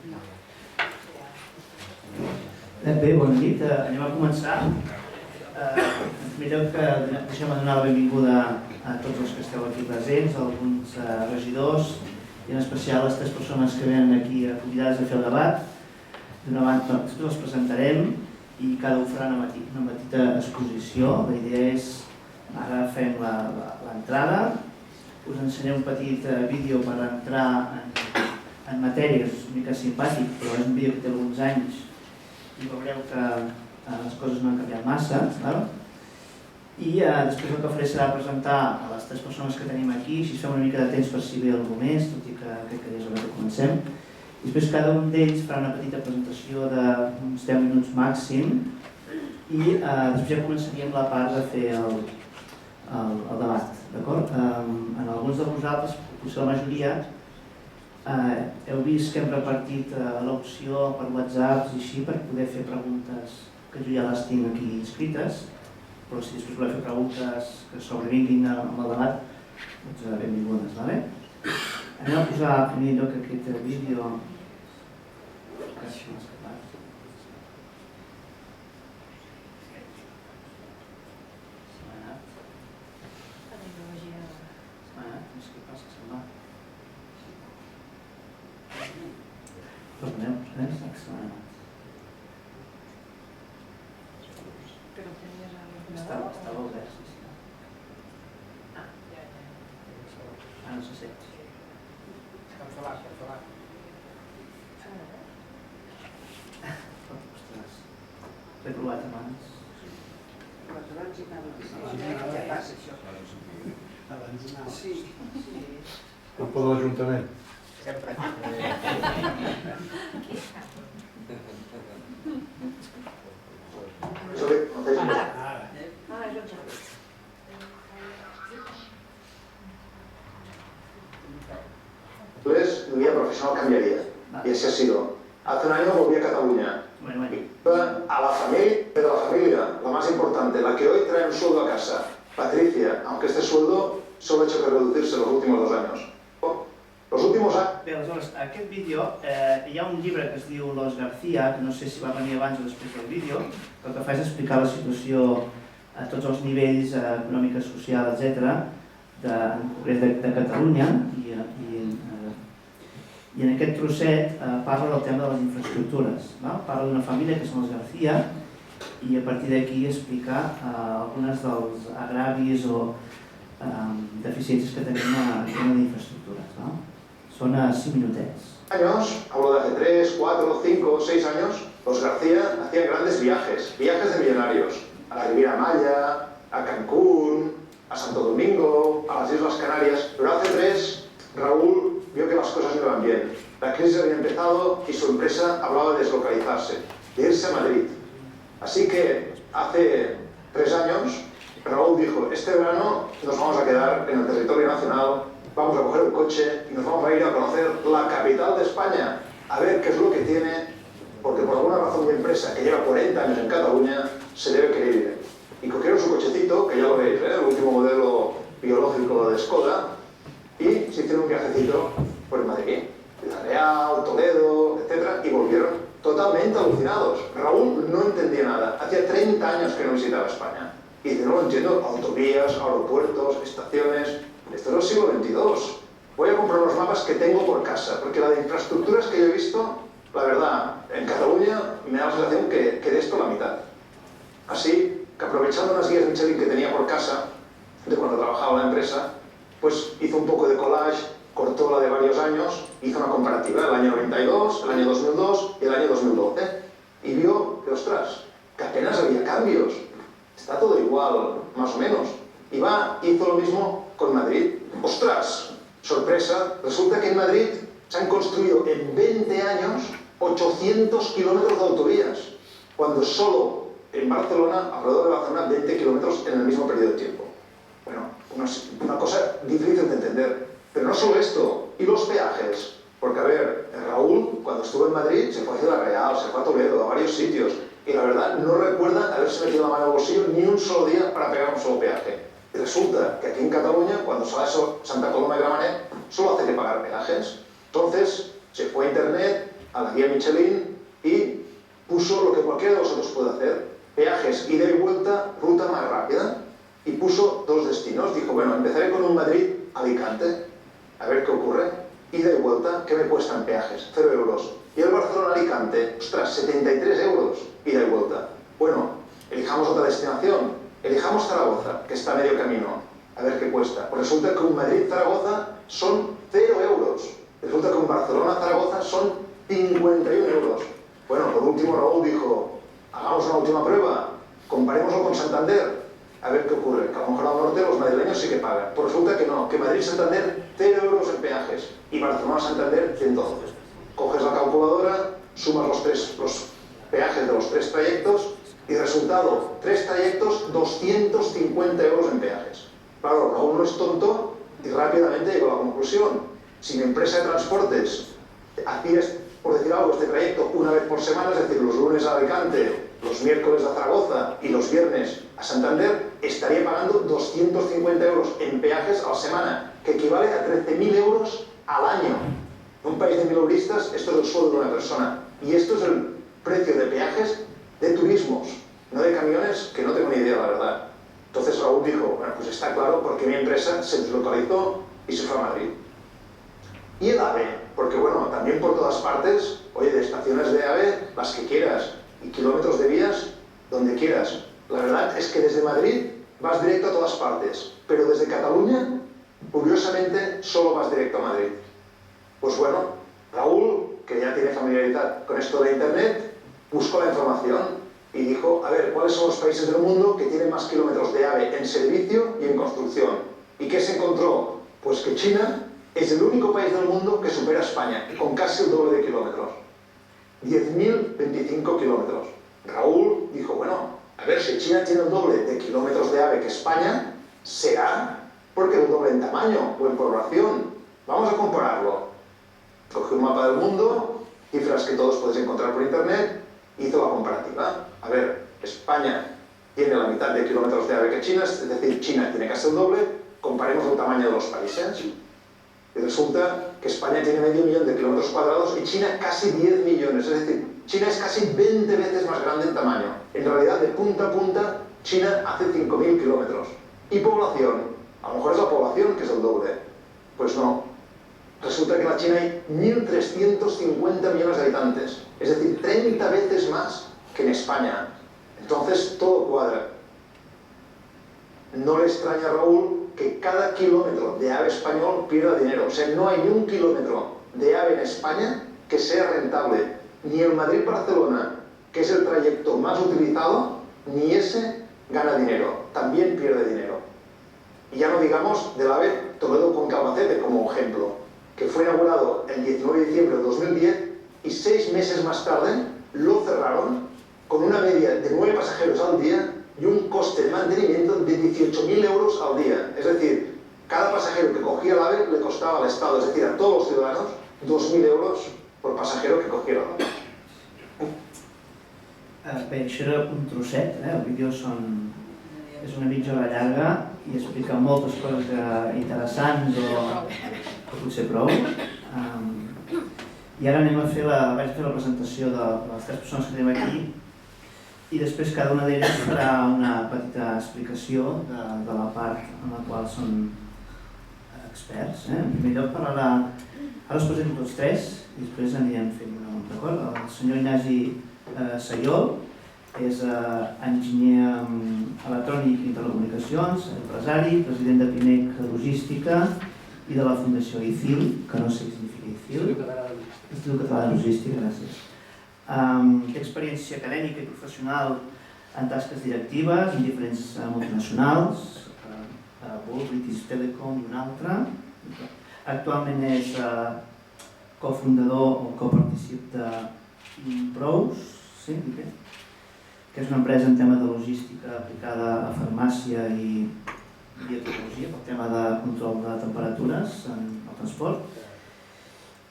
Bé, bona nit. Anem a començar. En primer lloc, deixem donar la benvinguda a tots els que esteu aquí presents, alguns regidors i en especial les 3 persones que venen aquí convidades a fer el debat. D'una banda, després els presentarem i cada un farà una petita exposició. La idea és, ara fem l'entrada, us ensenyaré un petit vídeo per entrar en matèria, és una mica simpàtic, però és un vídeo que té alguns anys i veureu que les coses no han canviat massa. I després el que faré serà presentar a les 3 persones que tenim aquí, si fem una mica de temps per si ve algú més, tot i que crec que ja és hora que comencem. I després cada un d'ells farà una petita presentació d'uns 10 minuts màxim i després ja començaríem la part de fer el debat. En alguns de vosaltres, potser la majoria, heu vist que hem repartit l'opció per WhatsApp i així per poder fer preguntes que jo ja les tinc aquí inscrites, però si després voleu fer preguntes que sobrevinguin amb el debat, doncs benvingudes. Anem a posar en primer lloc aquest vídeo. Estava obert, sí. No se sent. Cancel·lat. Ostres, l'he provat abans. Ja passa això. Abans no. Sí. Culpa de l'Ajuntament. Sempre. Entonces, mi vida profesional cambiaría. Y así ha sido. Hace un año volví a Cataluña. A la familia, pero la familia, la más importante, la que hoy trae un sueldo a casa. Patricia, aunque este sueldo solo ha hecho que reducirse los últimos 2 años. Los últimos años... Bé, aleshores, a aquest vídeo hi ha un llibre que es diu Los García, que no sé si va venir abans o després del vídeo, que el que fa és explicar la situació a tots els nivells econòmica, social, etc., en concret de Catalunya, i en aquest trosset parla del tema de les infraestructures. Parla d'una família que són els García i a partir d'aquí explicar algunes dels agravis o deficiències que tenim en el tema d'infraestructures. Son 5 minutets. Hablo de hace 3, 4, 5, 6 años, los García hacían grandes viajes de millonarios, a la Riviera Maya, a Cancún, a Santo Domingo, a las Islas Canarias, pero hace 3, Raúl vio que las cosas no iban bien. La crisis había empezado y su empresa hablaba de deslocalizarse, de irse a Madrid. Así que hace 3 años, Raúl dijo, este verano nos vamos a quedar en el territorio nacional, vamos a coger un coche y nos vamos a ir a conocer la capital de España, a ver qué es lo que tiene, porque por alguna razón mi empresa, que lleva 40 años en Cataluña, se debe querer ir. Y cogieron su cochecito, que ya lo veis, el último modelo biológico de Skoda, y se hicieron un viajecito por Madrid, Ciudad Real, Toledo, etc. Y volvieron totalmente alucinados. Raúl no entendía nada, hacía 30 años que no visitaba España. Y dice, no lo entiendo, autovías, aeropuertos, estaciones... Esto es el siglo XXII. Voy a comprar los mapas que tengo por casa, porque la de infraestructuras que yo he visto, la verdad, en Cataluña me da la sensación que de esto la mitad. Así que aprovechando unas guías Michelin que tenía por casa, de cuando trabajaba en la empresa, pues hizo un poco de collage, cortó la de varios años, hizo una comparativa, el año 92, el año 2002 y el año 2012, y vio que, ostras, que apenas había cambios. Está todo igual, más o menos. Y hizo lo mismo con Madrid. ¡Ostras! Sorpresa, resulta que en Madrid se han construido en 20 años 800 kilómetros de autovías, cuando solo en Barcelona, alrededor de Barcelona, 20 kilómetros en el mismo periodo de tiempo. Bueno, una cosa difícil de entender. Pero no solo esto, y los peajes. Porque, a ver, Raúl, cuando estuvo en Madrid, se fue a Ciudad Real, se fue a Toledo, a varios sitios, y la verdad no recuerda haberse metido la mano en el bolsillo ni un solo día para pegar un solo peaje. Y resulta que aquí en Cataluña, cuando sale Santa Coloma de Gramenet, solo hace que pagar peajes. Entonces, se fue a internet a la guía Michelin y puso lo que cualquiera de vosotros puede hacer, peajes ida y vuelta, ruta más rápida, y puso 2 destinos. Dijo, bueno, empezaré con un Madrid-Alicante, a ver qué ocurre, ida y vuelta, ¿qué me cuestan peajes? 0 euros. Y el Barcelona-Alicante, ostras, 73 euros, ida y vuelta. Bueno, elijamos otra destinación, elijamos Zaragoza, que está a medio camino, a ver qué cuesta. Pues resulta que un Madrid-Zaragoza son 0 euros. Resulta que un Barcelona-Zaragoza son 51 euros. Bueno, por último Raúl dijo, hagamos una última prueba, comparémoslo con Santander, a ver qué ocurre, que a lo mejor al norte los madrileños sí que pagan. Pues resulta que no, que Madrid-Santander 0 euros en peajes y Barcelona-Santander 112. Coges la calculadora, sumas los peajes de los 3 trayectos y resultado, 3 trayectos, 250 euros en peajes. Claro, Raúl no es tonto y rápidamente llegó a la conclusión. Si mi empresa de transportes hacía, por decir algo, este trayecto una vez por semana, es decir, los lunes a Alicante, los miércoles a Zaragoza y los viernes a Santander, estaría pagando 250 euros en peajes a la semana, que equivale a 13.000 euros al año. En un país de 1.000 euristas, esto es el sueldo de una persona. Y esto es el precio de peajes de turismos, no de camiones, que no tengo ni idea, la verdad. Entonces Raúl dijo, bueno, pues está claro porque mi empresa se deslocalizó y se fue a Madrid. Y el AVE, porque bueno, también por todas partes, oye, de estaciones de AVE, las que quieras, y kilómetros de vías, donde quieras. La verdad es que desde Madrid vas directo a todas partes, pero desde Cataluña, curiosamente, solo vas directo a Madrid. Pues bueno, Raúl, que ya tiene familiaridad con esto de Internet, buscó la información y dijo, a ver, ¿cuáles son los países del mundo que tienen más kilómetros de AVE en servicio y en construcción? ¿Y qué se encontró? Pues que China es el único país del mundo que supera a España, con casi el doble de kilómetros. 10.025 kilómetros. Raúl dijo, bueno, a ver, si China tiene el doble de kilómetros de AVE que España, será porque es el doble en tamaño o en población. Vamos a compararlo. Cogió un mapa del mundo, cifras que todos podéis encontrar por internet, hizo la comparativa. A ver, España tiene la mitad de kilómetros de AVE que China, es decir, China tiene casi el doble, comparemos el tamaño de los países. Y resulta que España tiene medio millón de kilómetros cuadrados y China casi 10 millones. Es decir, China es casi 20 veces más grande en tamaño. En realidad, de punta a punta, China hace 5.000 kilómetros. Y población, a lo mejor es la población que es el doble. Pues no. Resulta que en la China hay 1.350 millones de habitantes. Es decir, 30 veces más que en España. Entonces, todo cuadra. No le extraña a Raúl que cada kilómetro de AVE español pierda dinero. O sea, no hay ni un kilómetro de AVE en España que sea rentable. Ni el Madrid-Barcelona, que es el trayecto más utilizado, ni ese gana dinero. También pierde dinero. Y ya no digamos del AVE Toledo-Cuenca-Albacete como ejemplo, que fue inaugurado el 19 de diciembre de 2010 y 6 meses más tarde lo cerraron con una media de 9 pasajeros al día y un coste de mantenimiento de 18.000 euros al día. Es decir, cada pasajero que cogía el AVE le costaba al Estado, es decir, a todos los ciudadanos, 2.000 euros por pasajero que cogiera l'AVE. Bé, això era un trosset, el vídeo és una mitja hora llarga i explica moltes coses interessants o potser prou. I ara vaig fer la presentació de les 3 persones que tenim aquí i després cada una d'elles farà una petita explicació de la part en la qual són experts. En primer lloc parlarà, ara us presento tots 3 i després anirem fent un record. El senyor Ignasi Sayol és enginyer electrònic i telecomunicacions, empresari, president de PINEC Logística i de la Fundació ICIL, que no sé què significa ICIL. Institut Català de Logística, gràcies. Té experiència acadèmica i professional en tasques directives en diferents multinacionals, Bull, British Telecom i una altra. Actualment és cofundador o coparticip d'Improus, que és una empresa en tema de logística aplicada a farmàcia i biotecnologia pel tema de control de temperatures en el transport.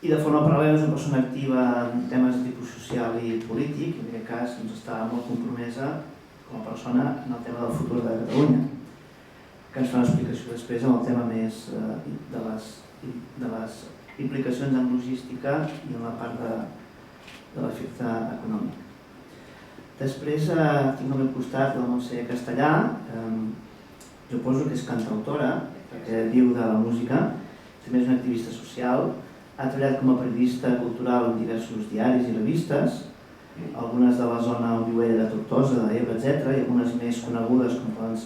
I de forma paral·lela és una persona activa en temes de tipus social i polític, i en aquest cas està molt compromesa com a persona en el tema del futur de Catalunya, que ens fa una explicació després en el tema més de les implicacions en logística i en la part de l'efecte econòmic. Després tinc al meu costat la Montse Castellà, jo poso que és cantautora, perquè viu de la música, també és una activista social, ha treballat com a periodista cultural en diversos diaris i revistes, algunes de la zona on viu ella de Tortosa, de l'Ebre, etc., i algunes més conegudes,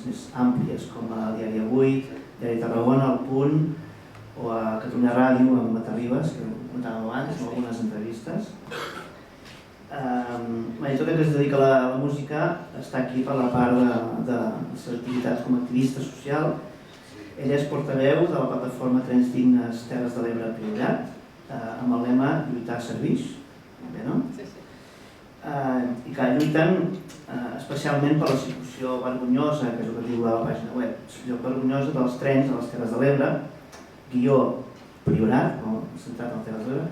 més àmplies, com a Diari Avui, Diari Tarragona, El Punt, o a Catalunya Ràdio, amb Mata Ribas, que ho comentàvem abans, o algunes entrevistes. I tot el que es dedica a la música està aquí per la part de les activitats com a activista social. Ella és portaveu de la plataforma Trens Dignes Terres de l'Ebre Priorat, amb el lema Lluitar serveix, bé, no? I que lluiten especialment per la situació vergonyosa, que és el que diu a la pàgina web, la situació vergonyosa dels trens a les Terres de l'Ebre, guió Priorat, centrat en les Terres de l'Ebre,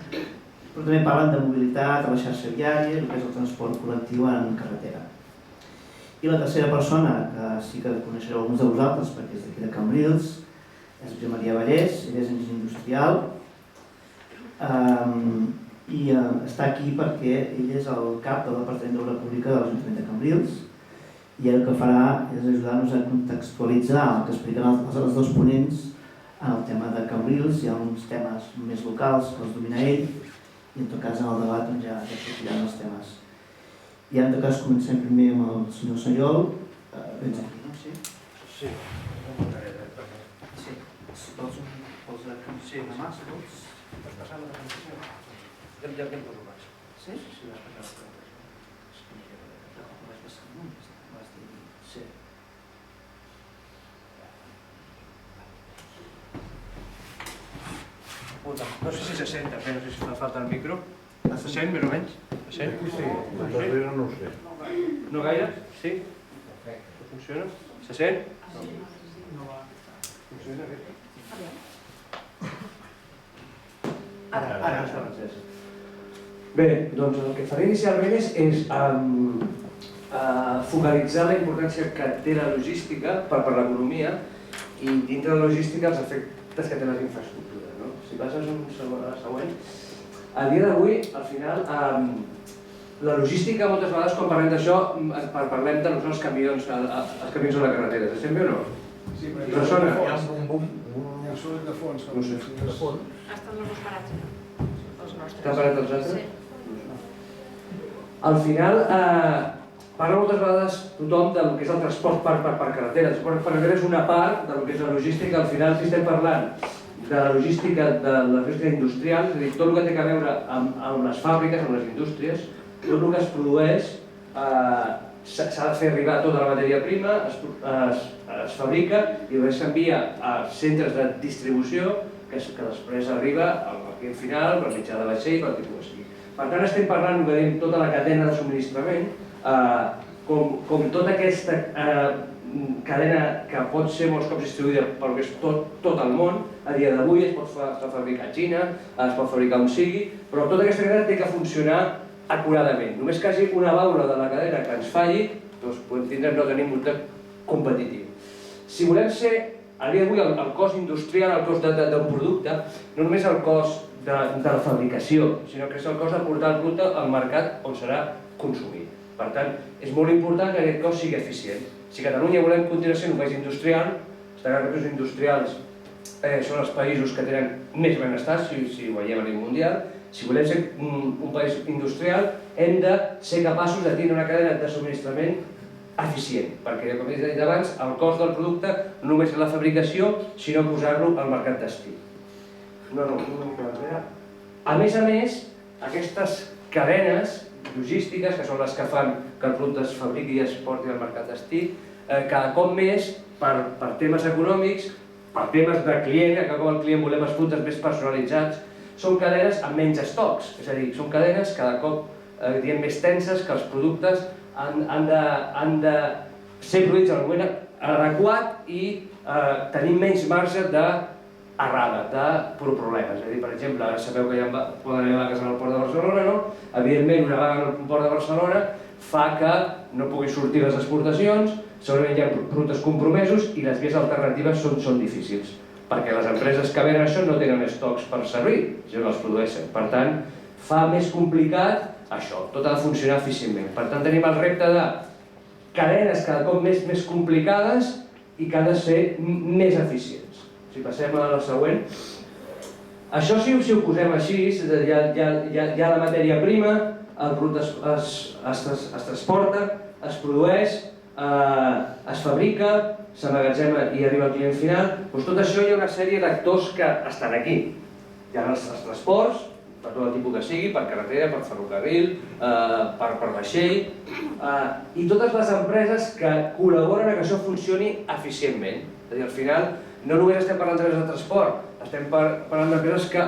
però també parlen de mobilitat, de la xarxa viària, el que és el transport col·lectiu en carretera. I la tercera persona, que sí que coneixereu alguns de vosaltres, perquè és d'aquí de Cambrils, és Josep Maria Vallès, ell és enginyer industrial, i està aquí perquè ell és el cap del Departament d'Obra Pública de l'Ajuntament de Cambrils, i el que farà és ajudar-nos a contextualitzar el que expliquen els dos ponents en el tema de Cambrils. Hi ha uns temes més locals que els domina ell, i en tot cas en el debat ja sortiran els temes. I en tot cas comencem primer amb el senyor Sayol. Vens aquí, no? Sí? Sí. Sí. Vols de mà, si vols? Vas passar la presentació? Ja em poso baix. Sí? Sí, vas passar la presentació. És que no vaig passar, no? Vas dir... Sí. No sé si se sent, també, no sé si fa falta el micro. Se sent, més o menys? Se sent? Aquí sí, darrere no ho sé. No gaire? Sí? Perfecte. Funciona? Se sent? No va. Funciona bé? Ara. Bé, doncs el que faré inicialment és focalitzar la importància que té la logística per l'economia i dintre de la logística els efectes que té les infraestructures. Si passes un següent. A dia d'avui, al final, la logística moltes vegades quan parlem d'això parlem de els camions a la carretera. Se sent bé o no? Sí, però hi ha un bum, un soroll de fons. No sé. De fons. Estan els dos parats, els nostres. Estan parats els altres? Sí. Al final, parla moltes vegades tothom del que és el transport per carretera. El transport per carretera és una part del que és la logística. Al final, si estem parlant de la logística industrial, és a dir, tot el que té a veure amb les fàbriques, amb les indústries, tot el que es produeix s'ha de fer arribar tota la matèria prima, es fabrica i després s'envia a centres de distribució que després arriba al client final, per mitjà de vaixell, per tipus que sigui. Per tant, estem parlant de tota la cadena de subministrament, com tota aquesta cadena que pot ser molts cops distribuïda pel que és tot el món. A dia d'avui es pot fabricar a Xina, es pot fabricar on sigui, però tota aquesta cadena té que funcionar acuradament. Només que hi hagi una baula de la cadena que ens falli, doncs podem tindre no tenir molt competitiu. Si volem ser, a dia d'avui, el cost industrial, el cost d'un producte, no només el cost de la fabricació, sinó que és el cost de portar el producte al mercat on serà consumit. Per tant, és molt important que aquest cost sigui eficient. Si a Catalunya volem continuar sent un país industrial, està clar que els països industrials són els països que tenen més benestar, si ho veiem a nivell mundial. Si volem ser un país industrial, hem de ser capaços de tenir una cadena de subministrament eficient, perquè, com he dit abans, el cost del producte no només és la fabricació, sinó posar-lo al mercat destí. A més, aquestes cadenes logístiques, que són les que fan que el producte es fabriqui i es porti al mercat destí, cada cop més, per temes econòmics, per temes de client, que com el client volem els productes més personalitzats, són cadenes amb menys estocs, és a dir, són cadenes cada cop més tenses que els productes han de ser produïts en el moment adequat i tenir menys marge d'errada, de problemes. És a dir, per exemple, ara sabeu que poden haver vagues en el port de Barcelona, no? Evidentment, una vaga en el port de Barcelona fa que no pugui sortir les exportacions, segurament hi ha rutes compromesos i les vies alternatives són difícils, perquè les empreses que venen això no tenen estocs per servir, si no els produeixen. Per tant, fa més complicat això, tot ha de funcionar eficientment. Per tant, tenim el repte de cadenes cada cop més complicades i que han de ser més eficients. Si passem a la següent. Això, si ho posem així, hi ha la matèria prima, el producte es transporta, es produeix, es fabrica, s'emmagatzema i arriba al client final. Doncs tot això hi ha una sèrie d'actors que estan aquí. Hi ha els transports, per tot el tipus que sigui, per carretera, per ferrocarril, per vaixell, i totes les empreses que col·laboren a que això funcioni eficientment. És a dir, al final, no només estem parlant d'empreses de transport, estem parlant d'empreses que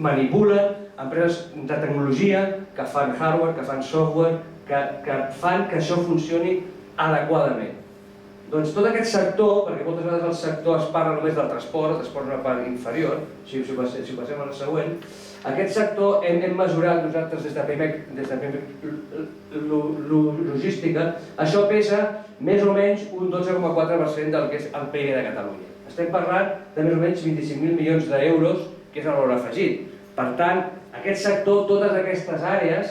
manipulen, empreses de tecnologia, que fan hardware, que fan software, que fan que això funcioni adequadament. Doncs tot aquest sector, perquè moltes vegades el sector es parla només del transport, el transport és una part inferior, si passem a la següent, aquest sector hem mesurat nosaltres des de PIMEC Logística, això pesa més o menys un 12,4% del que és el PIB de Catalunya. Estem parlant de més o menys 25.000 milions d'euros, que és el valor afegit. Per tant, aquest sector, totes aquestes àrees,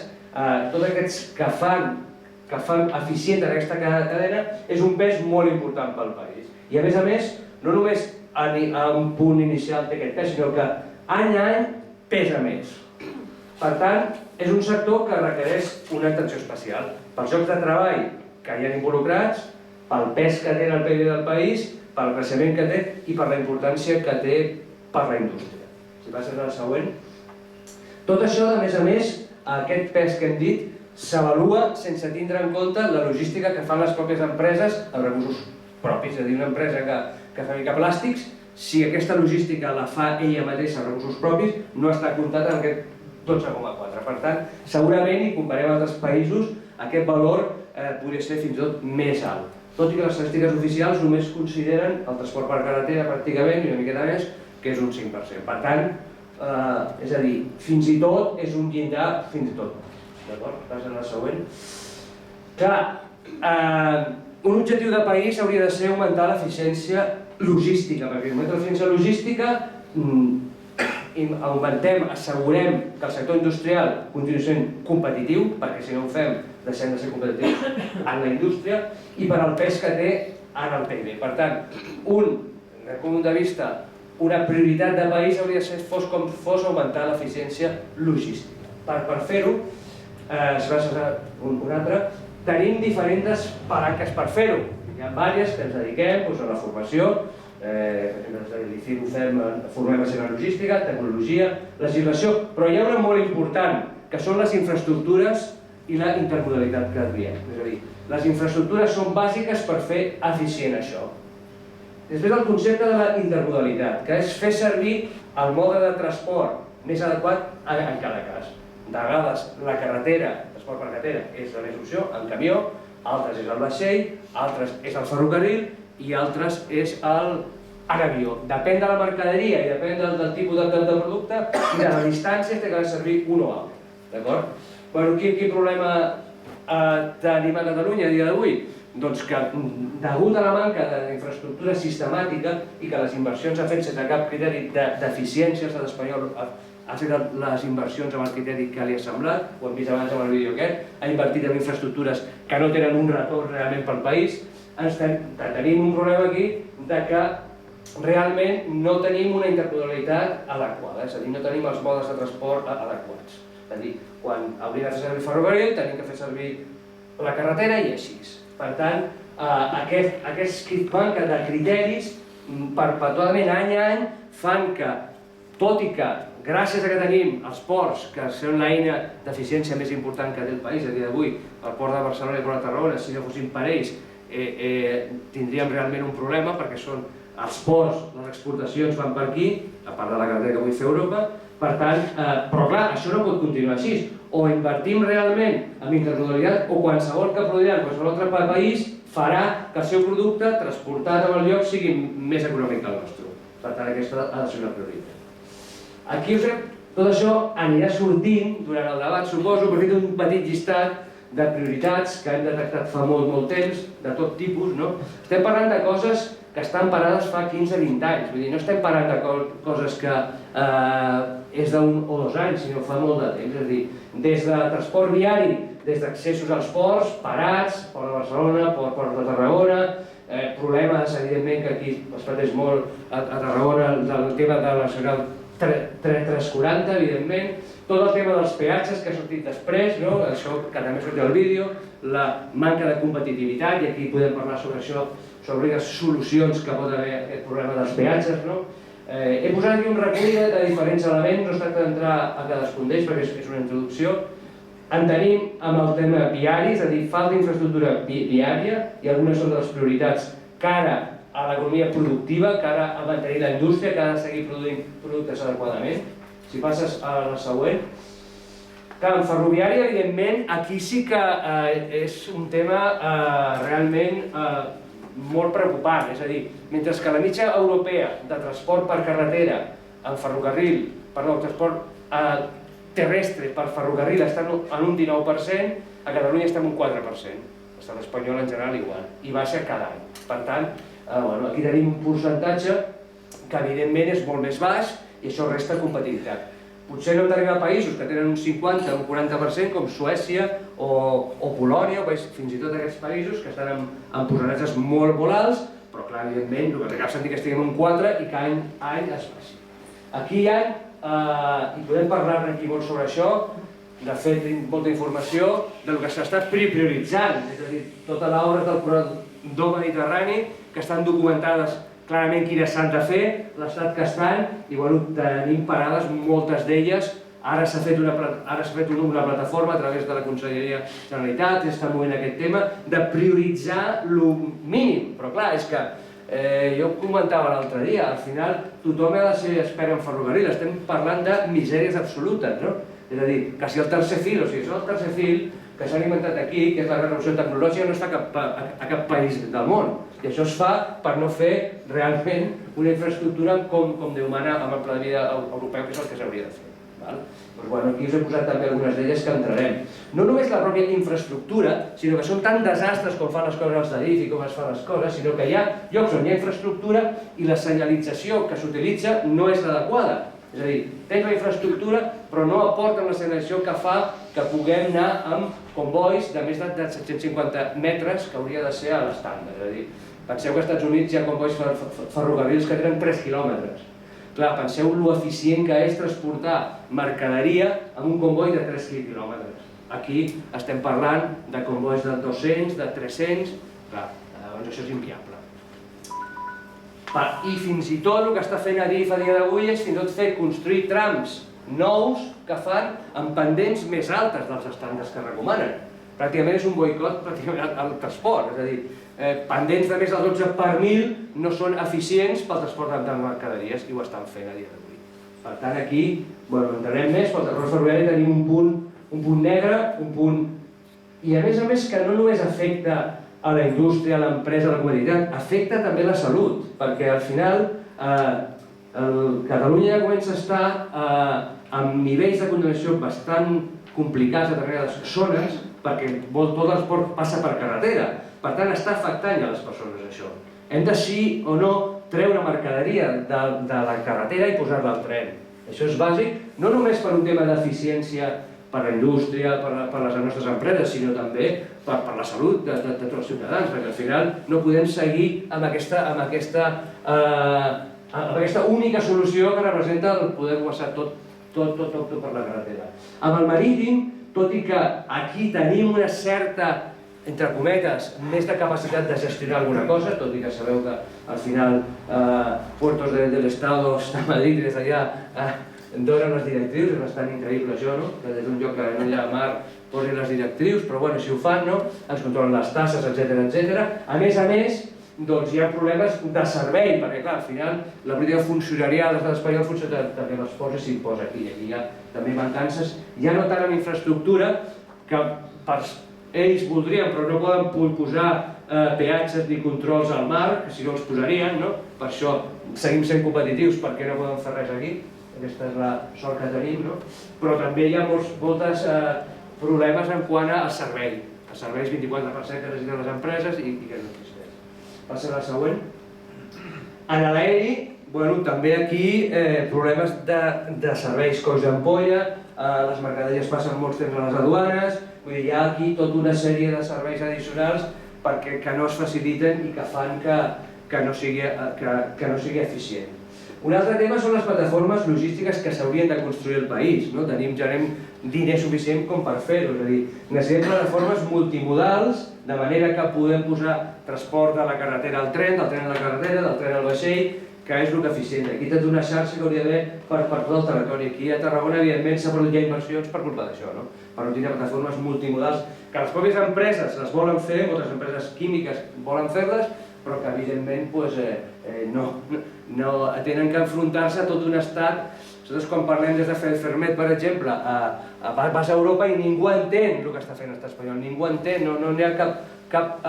tots aquests que fan eficient aquesta cadena, és un pes molt important pel país. I a més, no només a un punt inicial té aquest pes, sinó que any a any pesa més. Per tant, és un sector que requereix una atenció especial pels llocs de treball que hi ha involucrats, pel pes que té en el PIB del país, pel creixement que té i per la importància que té per la indústria. Si passes a la següent. Tot això, a més, aquest pes que hem dit, s'avalua sense tindre en compte la logística que fan les pròpies empreses amb recursos propis. És a dir, una empresa que fabrica plàstics, si aquesta logística la fa ella mateixa amb recursos propis, no està comptat en aquest 12,4. Per tant, segurament, i comparem amb altres països, aquest valor podria ser fins i tot més alt. Tot i que les estadístiques oficials només consideren el transport per carretera pràcticament, i una miqueta més, que és un 5%. Per tant, és a dir, fins i tot és un llindar, fins i tot. D'acord? Passem a la següent. Clar, un objectiu de país hauria de ser augmentar l'eficiència logística, perquè augmentar l'eficiència logística augmentem, assegurem que el sector industrial continuï sent competitiu, perquè si no ho fem deixem de ser competitius en la indústria, i per al pes que té en el PIB. Per tant, des del punt de vista, una prioritat de país hauria de ser, fos com fos, augmentar l'eficiència logística. Per fer-ho, gràcies a un altre, tenim diferents palanques per fer-ho. Hi ha diverses que ens dediquem a la formació, l'ICIR ho fem, formem a la logística, tecnologia, legislació, però hi ha una molt important, que són les infraestructures i la intermodalitat que diem. És a dir, les infraestructures són bàsiques per fer eficient això. Després el concepte de la intermodalitat, que és fer servir el mode de transport més adequat en cada cas. De vegades la carretera, el transport per carretera, és la més opció, en camió, altres és el vaixell, altres és el ferrocarril i altres és l'avió. Depèn de la mercaderia i depèn del tipus de producte i de la distància que ha de servir un o altre. D'acord? Quin problema tenim a Catalunya a dia d'avui? Doncs que, degut a la manca d'infraestructura sistemàtica i que les inversions s'han fet sense cap criteri d'eficiència, l'estat espanyol ha fet les inversions amb el criteri que li ha semblat, ho hem vist abans amb el vídeo aquest, ha invertit en infraestructures que no tenen un retorn realment pel país. Tenim un problema aquí que realment no tenim una intermodalitat adequada, és a dir, no tenim els modes de transport adequats. És a dir, quan hauria de fer servir el ferrocarril, tenim que fer servir la carretera i així. Per tant, aquests manca de criteris perpetuadament any a any fan que, tot i que gràcies a que tenim els ports, que són l'eina d'eficiència més important que té el país a dia d'avui, el port de Barcelona i el port de Tarragona, si no fossin per ells, tindríem realment un problema, perquè són els ports, les exportacions van per aquí, a part de la carretera que vull fer a Europa, per tant, però clar, això no pot continuar així. O invertim realment en intermodalitat, o qualsevol que produirà en qualsevol altre país farà que el seu producte transportat en el lloc sigui més econòmic que el nostre. Per tant, aquesta ha de ser una prioritat. Aquí tot això anirà sortint durant el debat, suposo, però he fet un petit llistat de prioritats que hem detectat fa molt temps, de tot tipus. Estem parlant de coses que estan parades fa 15-20 anys, vull dir, no estem parlant de coses que és d'un o 2 anys, sinó fa molt de temps. És a dir, des de transport viari, des d'accessos als ports, parats, Port de Barcelona, Port de Tarragona, problemes, evidentment, que aquí es pateix molt a Tarragona, el tema de la Nacional 340, evidentment, tot el tema dels peatges que ha sortit després, això que també ha sortit al vídeo, la manca de competitivitat, i aquí podem parlar sobre això, sobre les solucions que pot haver aquest problema dels peatges. He posat aquí un recull de diferents elements, no es tracta d'entrar a cadascun d'ells perquè és una introducció. En tenim amb el tema viari, és a dir, falta d'infraestructura viària, i algunes són de les prioritats cara a l'economia productiva, cara a mantenir la indústria, que ha de seguir produint productes adequadament. Si passes a la següent. Clar, en ferroviària, evidentment, aquí sí que és un tema realment molt preocupant. És a dir, mentre que la mitjana europea de transport per carretera en ferrocarril, perdó, transport terrestre per ferrocarril està en un 19%, a Catalunya estem en un 4%. L'estat espanyol en general igual, i baixa cada any. Per tant, aquí tenim un percentatge que evidentment és molt més baix i això resta competitivitat. Potser no hem d'arribar a països que tenen un 50 o un 40% com Suècia o Polònia, o fins i tot aquests països que estan en percentatges molt alts, però clar, evidentment, el que té cap sentit que estiguem en 4 i que any es baixi. Aquí hi ha, i podem parlar aquí molt sobre això, de fet, molta informació del que s'està prioritzant, és a dir, tota l'obra del corredor mediterrani, que estan documentades clarament quines s'han de fer, l'estat que estan, i tenim parades, moltes d'elles. Ara s'ha fet una plataforma a través de la Conselleria de la Generalitat, està movent aquest tema, de prioritzar el mínim. Però clar, és que jo ho comentava l'altre dia, al final tothom ha de ser expert en ferrocarril, estem parlant de misèries absolutes, no? És a dir, que si el tercer fil, o sigui, el tercer fil que s'han inventat aquí, que és la revolució tecnològica, no està a cap país del món. I això es fa per no fer realment una infraestructura com Déu mana amb el pla de vida europeu, que és el que s'hauria de fer. Doncs aquí us he posat també algunes d'elles que entrarem. No només la pròpia infraestructura, sinó que són tan desastres com fan les coses als DAIF i com es fan les coses, sinó que hi ha llocs on hi ha infraestructura i la senyalització que s'utilitza no és l'adequada. És a dir, tens la infraestructura però no aporten la senyalització que fa que puguem anar amb convois de més de 750 metres que hauria de ser a l'estàndard. És a dir, penseu que als Estats Units hi ha convois ferrocarrils que tenen 3 quilòmetres. Clar, penseu lo eficient que és transportar mercaderia amb un comboi de 3 quilòmetres. Aquí estem parlant de convois de 200, de 300, clar, doncs això és inviable. I fins i tot el que està fent Adif a dia d'avui és fins i tot construir trams nous que fan amb pendents més altes dels estàndards que recomanen. Pràcticament és un boicot al transport, és a dir, pendents de més del 12 per 1000 no són eficients pel transport de mercaderies i ho estan fent a dia d'avui. Per tant, aquí entrarem més, pel transport ferroviari tenim un punt negre, un punt... I a més que no només afecta a la indústria, a l'empresa, a la competitivitat, afecta també la salut, perquè al final Catalunya ja comença a estar amb nivells de contaminació bastant complicats a determinades zones perquè tot el transport passa per carretera. Per tant, està afectant a les persones això. Hem de sí o no treure mercaderia de la carretera i posar-la al tren. Això és bàsic, no només per un tema d'eficiència per la indústria, per les nostres empreses, sinó també per la salut de tots els ciutadans, perquè al final no podem seguir amb aquesta única solució que representa el poder passar tot per la carretera. Amb el marítim, tot i que aquí tenim una certa, entre cometes, més de capacitat de gestionar alguna cosa, tot i que sabeu que al final Puertos del Estado de Madrid des d'allà donen les directrius, és bastant increïble això, que des d'un lloc que no hi ha mar posin les directrius, però si ho fan, ens controlen les tasses, etc. A més, hi ha problemes de servei, perquè clar, al final la política funcionarial de l'estat espanyol funciona perquè les posa i s'imposa aquí. Aquí hi ha també mancances, ja no tant en infraestructura, que ells voldrien però no poden posar peatges ni controls al mar, que si no els posarien, per això seguim sent competitius perquè no poden fer res aquí. Aquesta és la sort que tenim, però també hi ha molts problemes en quant al servei. Els serveis 24% que necessiten les empreses i que no existeix. Passa a la següent. En l'aeri, també aquí problemes de serveis coix d'ampolla, les mercaderies passen molts temps a les aduanes, vull dir, hi ha aquí tota una sèrie de serveis addicionals que no es faciliten i que fan que no sigui eficient. Un altre tema són les plataformes logístiques que s'haurien de construir al país. Generem diner suficient com per fer-ho, és a dir, necessitem plataformes multimodals, de manera que podem posar transport de la carretera al tren, del tren a la carretera, del tren al vaixell, que és el que eficient. Aquí té una xarxa que hauria d'haver per tot el territori. Aquí a Tarragona, evidentment, s'ha perdut ja inversions per culpa d'això, per no tenir plataformes multimodals, que les pròpies empreses les volen fer, moltes empreses químiques volen fer-les, però que evidentment no tenen que enfrontar-se a tot un estat. Nosaltres quan parlem des de Fermet, per exemple, vas a Europa i ningú entén el que està fent l'estat espanyol, ningú entén, no hi ha cap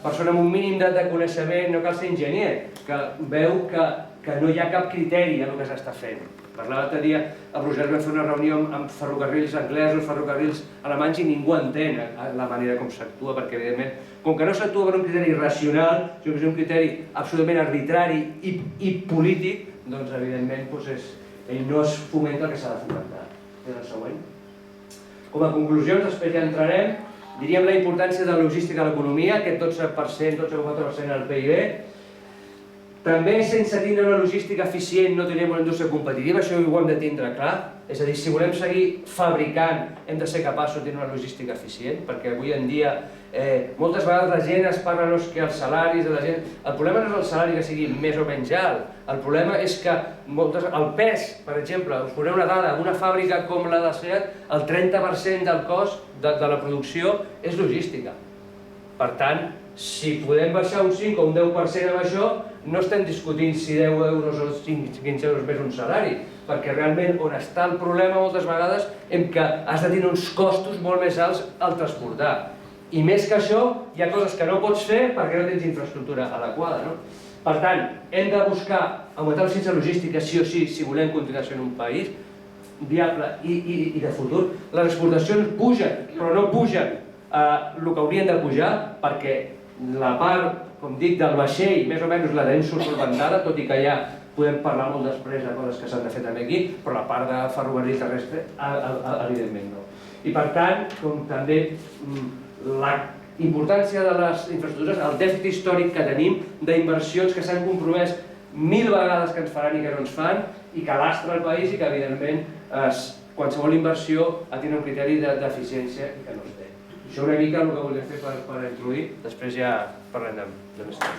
persona amb un mínim de coneixement, no cal ser enginyer, que veu que no hi ha cap criteri en el que s'està fent. Parlava l'altre dia, a Brussel·les vam fer una reunió amb ferrocarrils anglesos, ferrocarrils alemanys, i ningú entén la manera com s'actua, perquè evidentment, com que no s'actua per un criteri racional, sinó que és un criteri absolutament arbitrari i polític, doncs evidentment no es fomenta el que s'ha de fomentar. És el següent. Com a conclusions, després ja entrarem, diríem la importància de la logística a l'economia, aquest 12%, 12,4% del PIB. També, sense tindre una logística eficient, no tindrem una indústria competitiva, això ho hem de tindre clar. És a dir, si volem seguir fabricant, hem de ser capaços de tenir una logística eficient, perquè avui en dia moltes vegades la gent es parla que els salaris de la gent... El problema no és el salari que sigui més o menys alt, el problema és que el pes, per exemple, us posaré una dada, una fàbrica com la de SEAT, el 30% del cost de la producció és logística. Per tant, si podem baixar un 5 o un 10% amb això, no estem discutint si 10 euros o 15 euros més un salari, perquè realment on està el problema moltes vegades és que has de tenir uns costos molt més alts al transportar. I més que això, hi ha coses que no pots fer perquè no tens infraestructura adequada. Per tant, hem de buscar augmentar l'eficiència logística sí o sí si volem continuar sent un país viable i de futur. Les exportacions pugen, però no pugen el que haurien de pujar perquè la part, com dic, del vaixell, més o menys la tenim solventada, tot i que ja podem parlar molt després de coses que s'han de fer també aquí, però la part de ferrocarril terrestre, evidentment no. I per tant, com també la importància de les infraestructures, el dèficit històric que tenim d'inversions que s'han compromès 1000 vegades que ens faran i que no ens fan, i que lastra el país i que evidentment qualsevol inversió ha de tenir un criteri d'eficiència i que no es té. Això una mica el que volia fer per introduir, després ja parlem de més coses.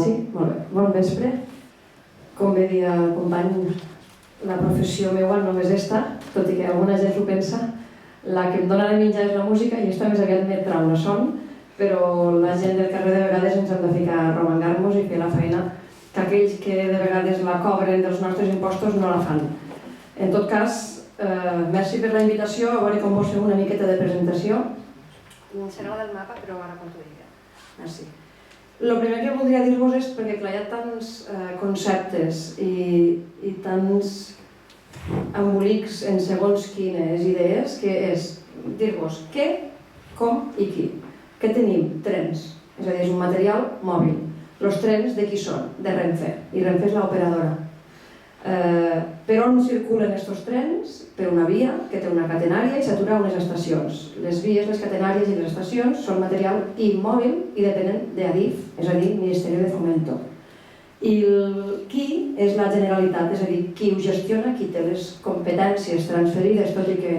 Sí, molt bé. Bon vespre. Com bé dia el company, la professió meva no és esta, tot i que alguna gent ho pensa. La que em dona de menjar és la música i esta més aviat me trau la son, però la gent del carrer de vegades ens hem de ficar a romangar-nos i fer la feina que aquells que de vegades la cobren dels nostres impostos no la fan. En tot cas, merci per la invitació, a veure com vos fem una miqueta de presentació. Serà la del mapa, però ara quan t'ho diré. Merci. El primer que voldria dir-vos és perquè hi ha tants conceptes i tants embolics en segons quines idees que és dir-vos què, com i qui. Què tenim? Trens, és a dir, és un material mòbil. Els trens de qui són? De Renfe, i Renfe és l'operadora. Per on circulen aquests trens? Per una via que té una catenària i s'atura a unes estacions. Les vies, les catenàries i les estacions són material immòbil i depenen d'Adif, és a dir, Ministeri de Fomento. I el qui és la Generalitat, és a dir, qui ho gestiona, qui té les competències transferides, tot i que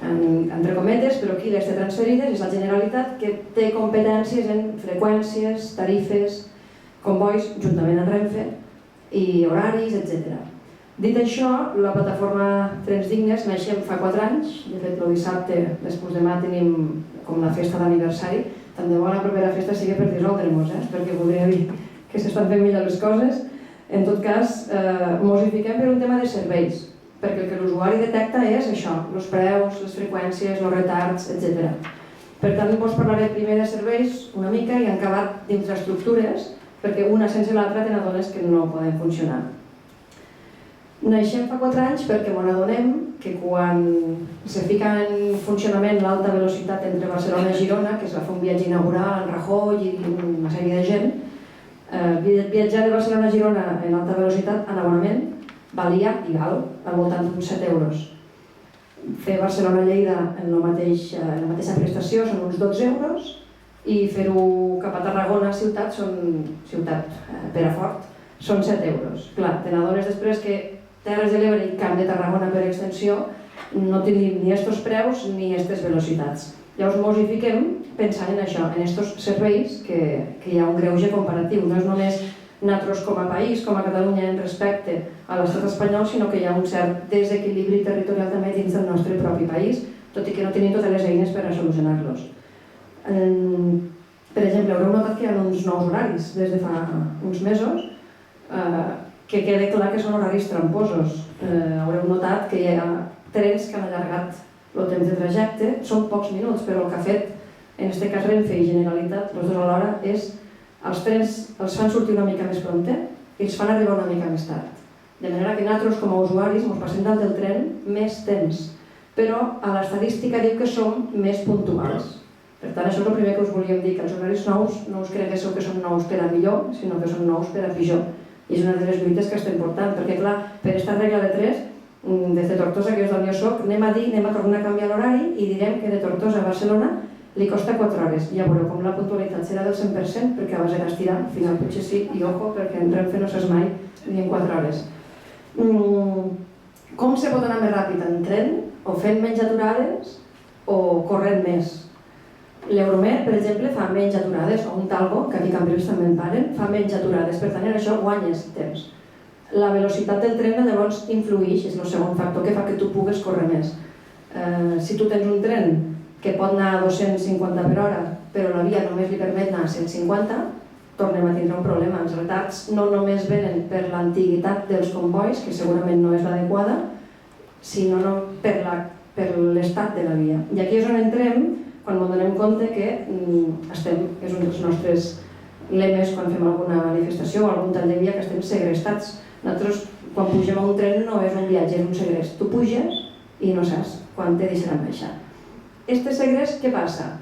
entre cometes, però qui les té transferides és la Generalitat, que té competències en freqüències, tarifes, convois, juntament amb Renfe, i horaris, etc. Dit això, la plataforma Trens Dignes naixem fa 4 anys, de fet el dissabte, després demà, tenim com la festa d'aniversari, tant de bo la propera festa sigui per dissoldre-nos, perquè voldria dir que s'estan fent millor les coses. En tot cas, mos hi fiquem per un tema de serveis, perquè el que l'usuari detecta és això, els preus, les freqüències, els retards, etc. Per tant, vos parlaré primer de serveis una mica i en acabat d'infraestructures, perquè una sense l'altra te n'adones que no poden funcionar. Naixem fa 4 anys perquè ens adonem que quan se fica en funcionament l'alta velocitat entre Barcelona i Girona, que es va fer un viatge inaugural en Rajoy i una sèrie de gent, viatjar de Barcelona a Girona en alta velocitat en abonament valia, i val, al voltant d'uns 7 euros. Fer Barcelona-Lleida en la mateixa prestació són uns 12 euros i fer-ho cap a Tarragona, ciutat Perafort, són 7 euros. Clar, te n'adones després que Terres de l'Ebre i Camp de Tarragona per extensió no tenim ni estos preus ni aquestes velocitats. Llavors ens hi fiquem pensant en això, en aquests serveis que hi ha un greuge comparatiu. No és només nosaltres com a país, com a Catalunya, en respecte a l'estat espanyol, sinó que hi ha un cert desequilibri territorial també dins del nostre propi país, tot i que no tenim totes les eines per a solucionar-los. Per exemple, haureu notat que hi ha uns nous horaris des de fa uns mesos, que queda clar que són horaris tramposos. Haureu notat que hi ha trens que han allargat el temps de trajecte, són pocs minuts, però el que ha fet, en aquest cas Renfe i Generalitat, els dos alhora, és els trens els fan sortir una mica més prompte i els fan arribar una mica més tard. De manera que nosaltres, com a usuaris, ens passem dalt del tren més temps, però a l'estadística diu que som més puntuals. Per tant, això és el primer que us volíem dir, que els horaris nous no us creguéssiu que són nous per a millor, sinó que són nous per a pitjor. I és una de les lluites que estem portant, perquè clar, per aquesta regla de 3, des de Tortosa, que és d'on jo soc, anem a tornar a canviar l'horari i direm que de Tortosa a Barcelona li costa 4 hores. Ja veureu com la puntualitat serà del 100%, perquè a base d'estirar, al final potser sí, i ojo, perquè en Renfe no saps mai ni en 4 hores. Com se pot anar més ràpid? En tren, o fent menys aturades, o corrent més? L'Euromed, per exemple, fa menys aturades, o un Talgo, que aquí a Cambrils també en paren, fa menys aturades, per tant en això guanyes temps. La velocitat del tren llavors influeix, és el segon factor que fa que tu pugues córrer més. Si tu tens un tren que pot anar a 250 per hora, però la via només li permet anar a 150, tornem a tindre un problema. Els retards no només venen per l'antiguitat dels combois, que segurament no és l'adequada, sinó per l'estat de la via. I aquí és on entrem quan ens donem compte que és un dels nostres lemes quan fem alguna manifestació o algun tall de via, que estem segrestats. Nosaltres, quan pugem a un tren, no és un viatge, és un segrest. Tu puges i no saps quan te deixaran baixar. Este segrest, què passa?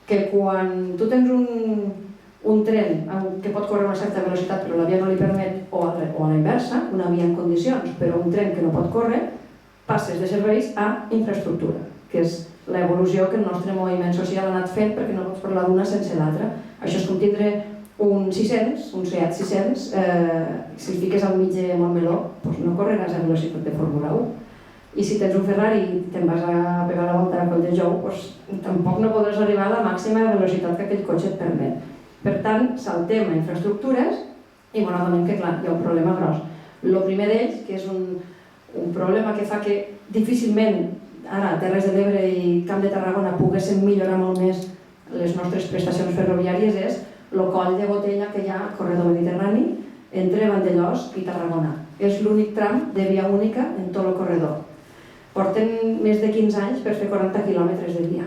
Que quan tu tens un tren que pot córrer a una certa velocitat però la via no li permet, o a la inversa, una via en condicions però un tren que no pot córrer, passes de serveis a infraestructura, que és l'evolució que el nostre moviment social ha anat fent perquè no pots parlar d'una sense l'altra. Això és com tindre un 600, un Seat 600, si el fiques al mig de Montmeló, doncs no correràs a velocitat de Fórmula 1. I si tens un Ferrari i te'n vas a pegar la volta a Coll de Jou, doncs tampoc no podràs arribar a la màxima velocitat que aquell cotxe et permet. Per tant, saltem a infraestructures i adonem que clar, hi ha un problema gros. El primer d'ells, que és un problema que fa que difícilment ara Terres de l'Ebre i Camp de Tarragona poguessin millorar molt més les nostres prestacions ferroviàries, és el coll de botella que hi ha al corredor mediterrani entre Vandellòs i Tarragona. És l'únic tram de via única en tot el corredor. Porten més de 15 anys per fer 40 quilòmetres de via.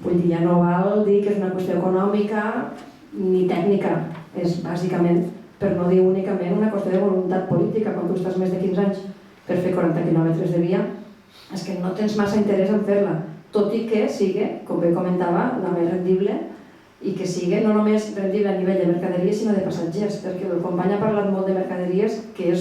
Vull dir, ja no val dir que és una qüestió econòmica ni tècnica, és bàsicament, per no dir únicament, una qüestió de voluntat política. Quan tu estàs més de 15 anys per fer 40 quilòmetres de via, és que no tens massa interès en fer-la, tot i que sigui, com bé comentava, la més rendible i que sigui no només rendible a nivell de mercaderies sinó de passatgers, perquè el company ha parlat molt de mercaderies, que és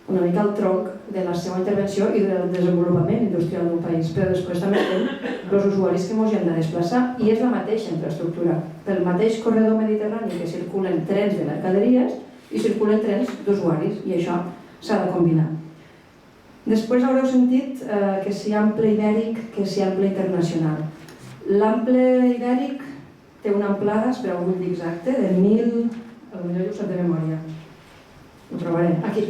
una mica el tronc de la seva intervenció i del desenvolupament industrial d'un país, però després també tenim els usuaris que ens hi han de desplaçar i és la mateixa infraestructura. Pel mateix corredor mediterrani que circulen trens de mercaderies i circulen trens d'usuaris i això s'ha de combinar. Després haureu sentit que si ample ibèric, que si ample internacional. L'ample ibèric té una amplada, espereu un exacte, de 1.000... potser ho sap de memòria. Ho trobaré. Aquí.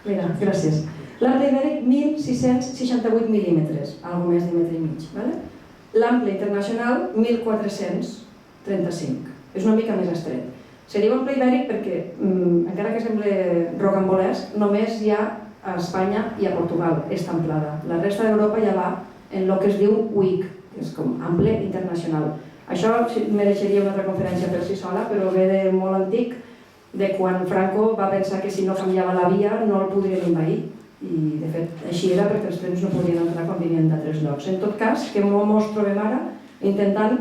Mira, gràcies. L'ample ibèric, 1.668 mil·límetres, algo més de metre i mig. L'ample internacional, 1.435. És una mica més estret. Se diu ample ibèric perquè, encara que sembla rocambolesc, només hi ha a Espanya i a Portugal, esta amplada. La resta d'Europa ja va en el que es diu WIC, que és com ample internacional. Això mereixeria una altra conferència per si sola, però ve de molt antic de quan Franco va pensar que si no canviava la via no el podrien envair. I de fet així era perquè els trens no podien entrar quan venien d'altres llocs. En tot cas, què ens trobem ara? Intentant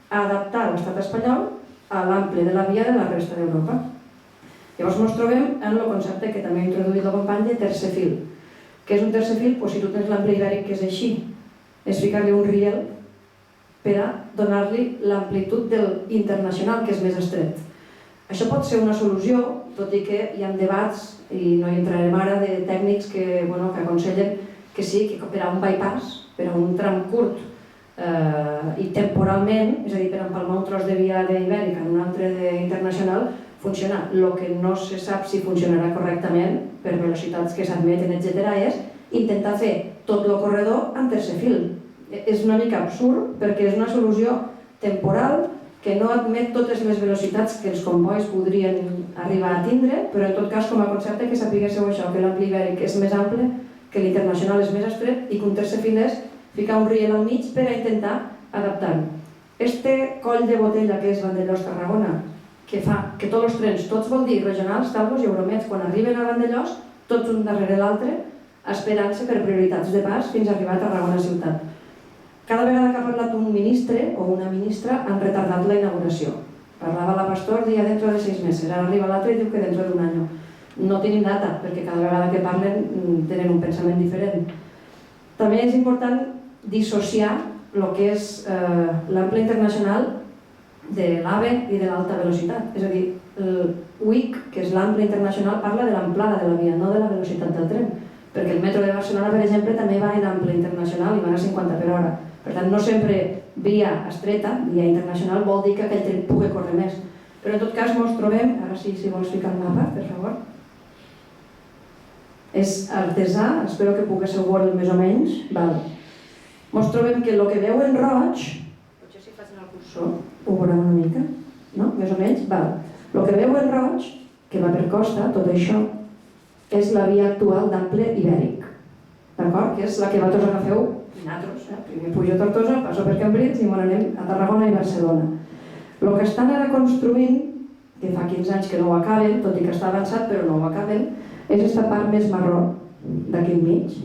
adaptar l'estat espanyol a l'ample de la via de la resta d'Europa. Llavors ens trobem en el concepte que també ha introduït el company de tercer fil. Què és un tercer fil? Si tu tens l'ample ibèric, que és així, és ficar-li un riel per a donar-li l'amplitud del internacional, que és més estret. Això pot ser una solució, tot i que hi ha debats, i no hi entrarem ara, de tècnics que aconsellen que sí, que per a un bypass, per a un tram curt i temporalment, és a dir, per empalmar un tros de via ibèrica en un altre internacional, funciona. El que no se sap si funcionarà correctament, per velocitats que s'admeten, etc., és intentar fer tot el corredor en tercer fil. És una mica absurd perquè és una solució temporal que no admet totes les velocitats que els combois podrien arribar a tindre, però en tot cas com a concepte que sapiguéssiu això, que l'ample ibèric és més ample, que l'internacional és més estret i que un tercer fil és ficar un riel al mig per a intentar adaptar-ho. Este coll de botella que és Vandellòs-Tarragona, que fa que tots els trens, tots vol dir regionals, talgos i euromets, quan arriben a Vandellòs, tots un darrere l'altre, esperant-se per prioritats de pas fins a arribar a Tarragona ciutat. Cada vegada que ha parlat un ministre o una ministra han retardat la inauguració. Parlava la Pastor, dia dentro de 6 mesos, ara arriba l'altre i diu que dentro d'un any. No tenim data, perquè cada vegada que parlen tenen un pensament diferent. També és important dissociar el que és l'ample internacional de l'AVE i de l'alta velocitat. És a dir, el WIC, que és l'ample internacional, parla de l'amplada de la via, no de la velocitat del tren. Perquè el metro de Barcelona, per exemple, també va en ample internacional i va a 50 per hora. Per tant, no sempre via estreta, via internacional, vol dir que aquell tren pugui córrer més. Però en tot cas ens trobem, ara sí, si vols ficar el mapa, per favor. És artesà, espero que poguéssiu veure més o menys. Ens trobem que el que veu en roig, potser si facin el cursor, ho veurem una mica, no? Més o menys, el que veu en roig, que va per costa, tot això, és la via actual d'ample ibèric, d'acord? Que és la que vosaltres agafeu nosaltres. Primer pujo a Tortosa, passo per Cambrils i anem a Tarragona i Barcelona. El que estan ara construint, que fa 15 anys que no ho acaben, tot i que està avançat però no ho acaben, és aquesta part més marró d'aquí enmig,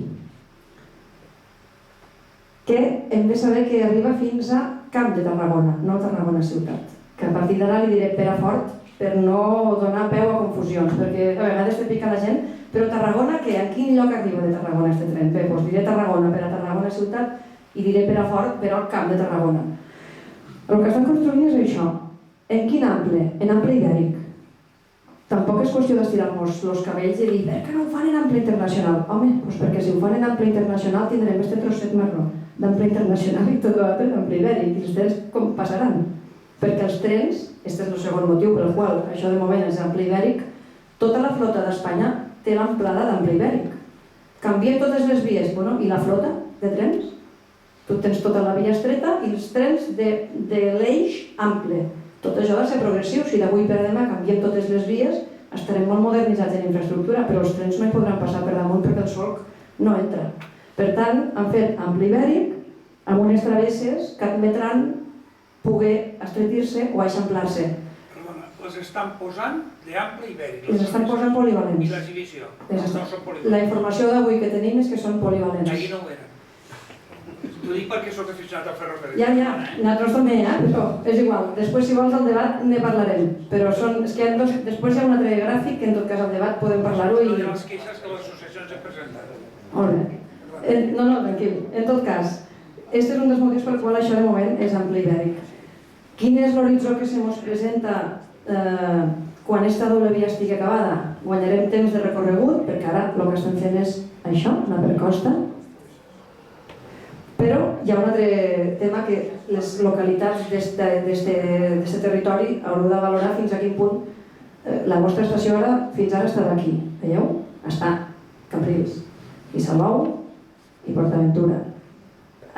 que hem de saber que arriba fins a Camp de Tarragona, no Tarragona ciutat, que a partir d'ara li diré Perafort per no donar peu a confusions, perquè a vegades te pica la gent, però Tarragona, que a quin lloc arriba de Tarragona este tren? Bé, doncs diré Tarragona per a Tarragona ciutat i diré Perafort per al Camp de Tarragona. El que estan construint és això. En quin ample? En ample ibèric. Tampoc és qüestió d'estirar-nos els cabells i dir per què no ho fan en ample internacional? Home, doncs perquè si ho fan en ample internacional tindrem este trosset marró d'ample internacional i tot l'altre en ample ibèric. I els trens com passaran? Perquè els trens, aquest és el segon motiu pel qual això de moment és ample ibèric, tota la flota d'Espanya té l'amplada d'ample ibèric. Canvien totes les vies, i la flota de trens? Tu tens tota la via estreta i els trens de l'eix ample. Tot això ha de ser progressiu, si d'avui per demà canviem totes les vies, estarem molt modernitzats en infraestructura, però els trens no hi podran passar per damunt perquè el solc no entra. Per tant, han fet ample ibèric amb unes travesses que admetran poder estretir-se o eixamplar-se. Perdona, les estan posant d'ample ibèric. Les estan posant polivalents. I l'exhibició? No són polivalents. La informació d'avui que tenim és que són polivalents. Ahir no ho eren. T'ho dic perquè soc aficionat al ferrocarril. Ja, nosaltres també, però és igual. Després, si vols, al debat ne parlarem. Però és que després hi ha un altre gràfic que en tot cas al debat podem parlar-ho i... Les queixes que les associacions han presentat. Molt bé. No, tranquil. En tot cas, aquest és un dels motius pel qual això de moment és ample ibèric. Quin és l'horitzó que se ens presenta quan aquesta doble via estigui acabada? Guanyarem temps de recorregut, perquè ara el que estem fent és això, anar per costa. Però hi ha un altre tema que les localitats d'aquest territori haureu de valorar fins a quin punt la vostra estació ara fins ara estava aquí. Veieu? Està Cambrils i Salou i PortAventura.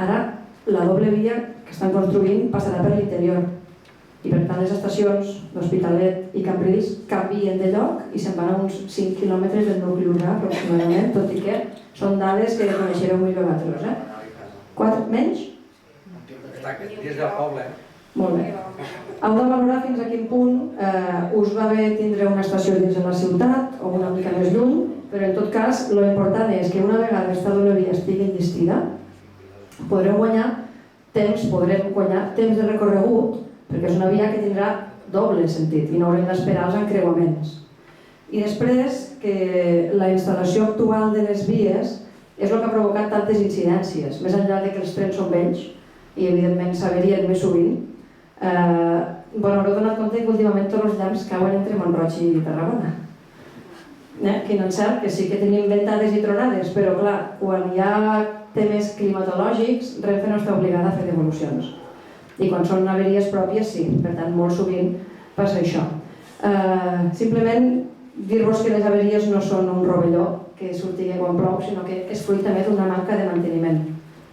Ara la doble via que estan construint passarà per l'interior i per tant les estacions d'Hospitalet i Cambrils canvien de lloc i se'n van a uns 5 quilòmetres del nucli urbà aproximadament, tot i que són dades que coneixereu millor vosaltres. 4 menys? Està dins del poble. Molt bé. Heu de valorar fins a quin punt us va bé tindre una estació dins de la ciutat o una mica més lluny, però en tot cas l'important és que una vegada aquesta doble via estigui enllestida podrem guanyar temps de recorregut, perquè és una via que tindrà doble sentit i no haurem d'esperar els encreuaments. I després que la instal·lació actual de les vies és el que ha provocat tantes incidències, més enllà que els trens són vells i evidentment s'avarien més sovint. Haureu donat compte que últimament tots els llamps cauen entre Mont-roig i Tarragona. Quin encert, que sí que tenim ventades i tronades, però clar, quan hi ha temes climatològics, Renfe no està obligada a fer devolucions. I quan són averies pròpies, sí. Per tant, molt sovint passa això. Simplement dir-vos que les averies no són un rovelló que surti quan plou, sinó que és fruit també d'una manca de manteniment.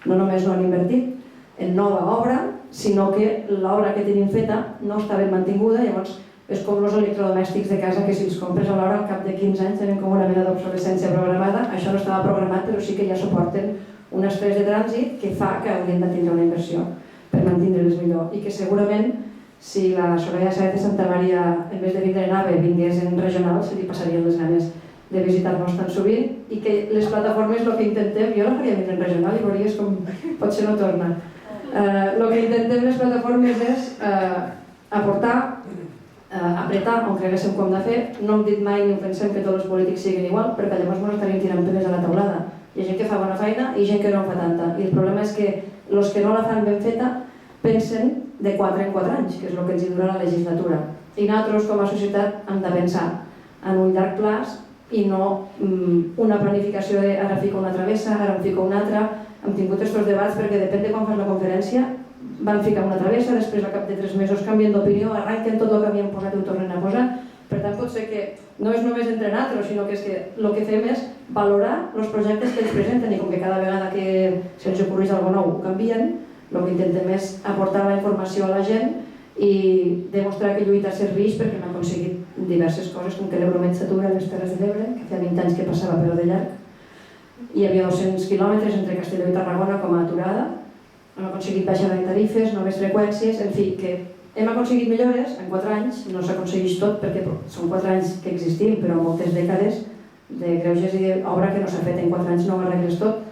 No només no han invertit en nova obra, sinó que l'obra que tenim feta no està ben mantinguda, llavors és com els electrodomèstics de casa que si els compres a l'hora al cap de 15 anys tenen com una mena d'obsolescència programada. Això no estava programat, però sí que ja suporten un estrès de trànsit que fa que haurien de tindre una inversió per mantenir-les millor i que segurament si la Soraya Sáez de Santa Maria en vez de vindre en AVE vingués en regional se li passarien les ganes de visitar-nos tan sovint i que les plataformes el que intentem, jo la faria vindre en regional i veuries com potser no torna. El que intentem les plataformes és aportar, apretar on creguéssim com de fer. No hem dit mai ni ho pensem que tots els polítics siguin igual, perquè llavors ens estaríem tirant pedres a la taulada. Hi ha gent que fa bona feina i gent que no en fa tanta. I el problema és que els que no la fan ben feta pensen de 4 en 4 anys, que és el que ens hi dura la legislatura. I nosaltres com a societat hem de pensar en un llarg plaç i no una planificació de ara fico una travessa, ara en fico una altra. Hem tingut aquests debats perquè depèn de quan fas la conferència van ficar una travessa, després al cap de 3 mesos canvien d'opinió, arranquen tot el que havien posat i ho tornen a posar. Per tant, pot ser que no és només entre nosaltres, sinó que és que el que fem és valorar els projectes que ens presenten i com que cada vegada que se'ns ocorreix alguna cosa ho canvien, el que intentem és aportar la informació a la gent i demostrar que lluita serveix perquè hem aconseguit diverses coses, com que l'Eurometsatura a les Terres de l'Ebre, que feia 20 anys que passava però de llarg. Hi havia 200 quilòmetres entre Castelló i Tarragona com a aturada, hem aconseguit baixar de tarifes, noves freqüències, en fi, que hem aconseguit millores en 4 anys, no s'aconsegueix tot perquè són 4 anys que existim, però moltes dècades de greuges i d'obra que no s'ha fet en 4 anys no ho arregles tot,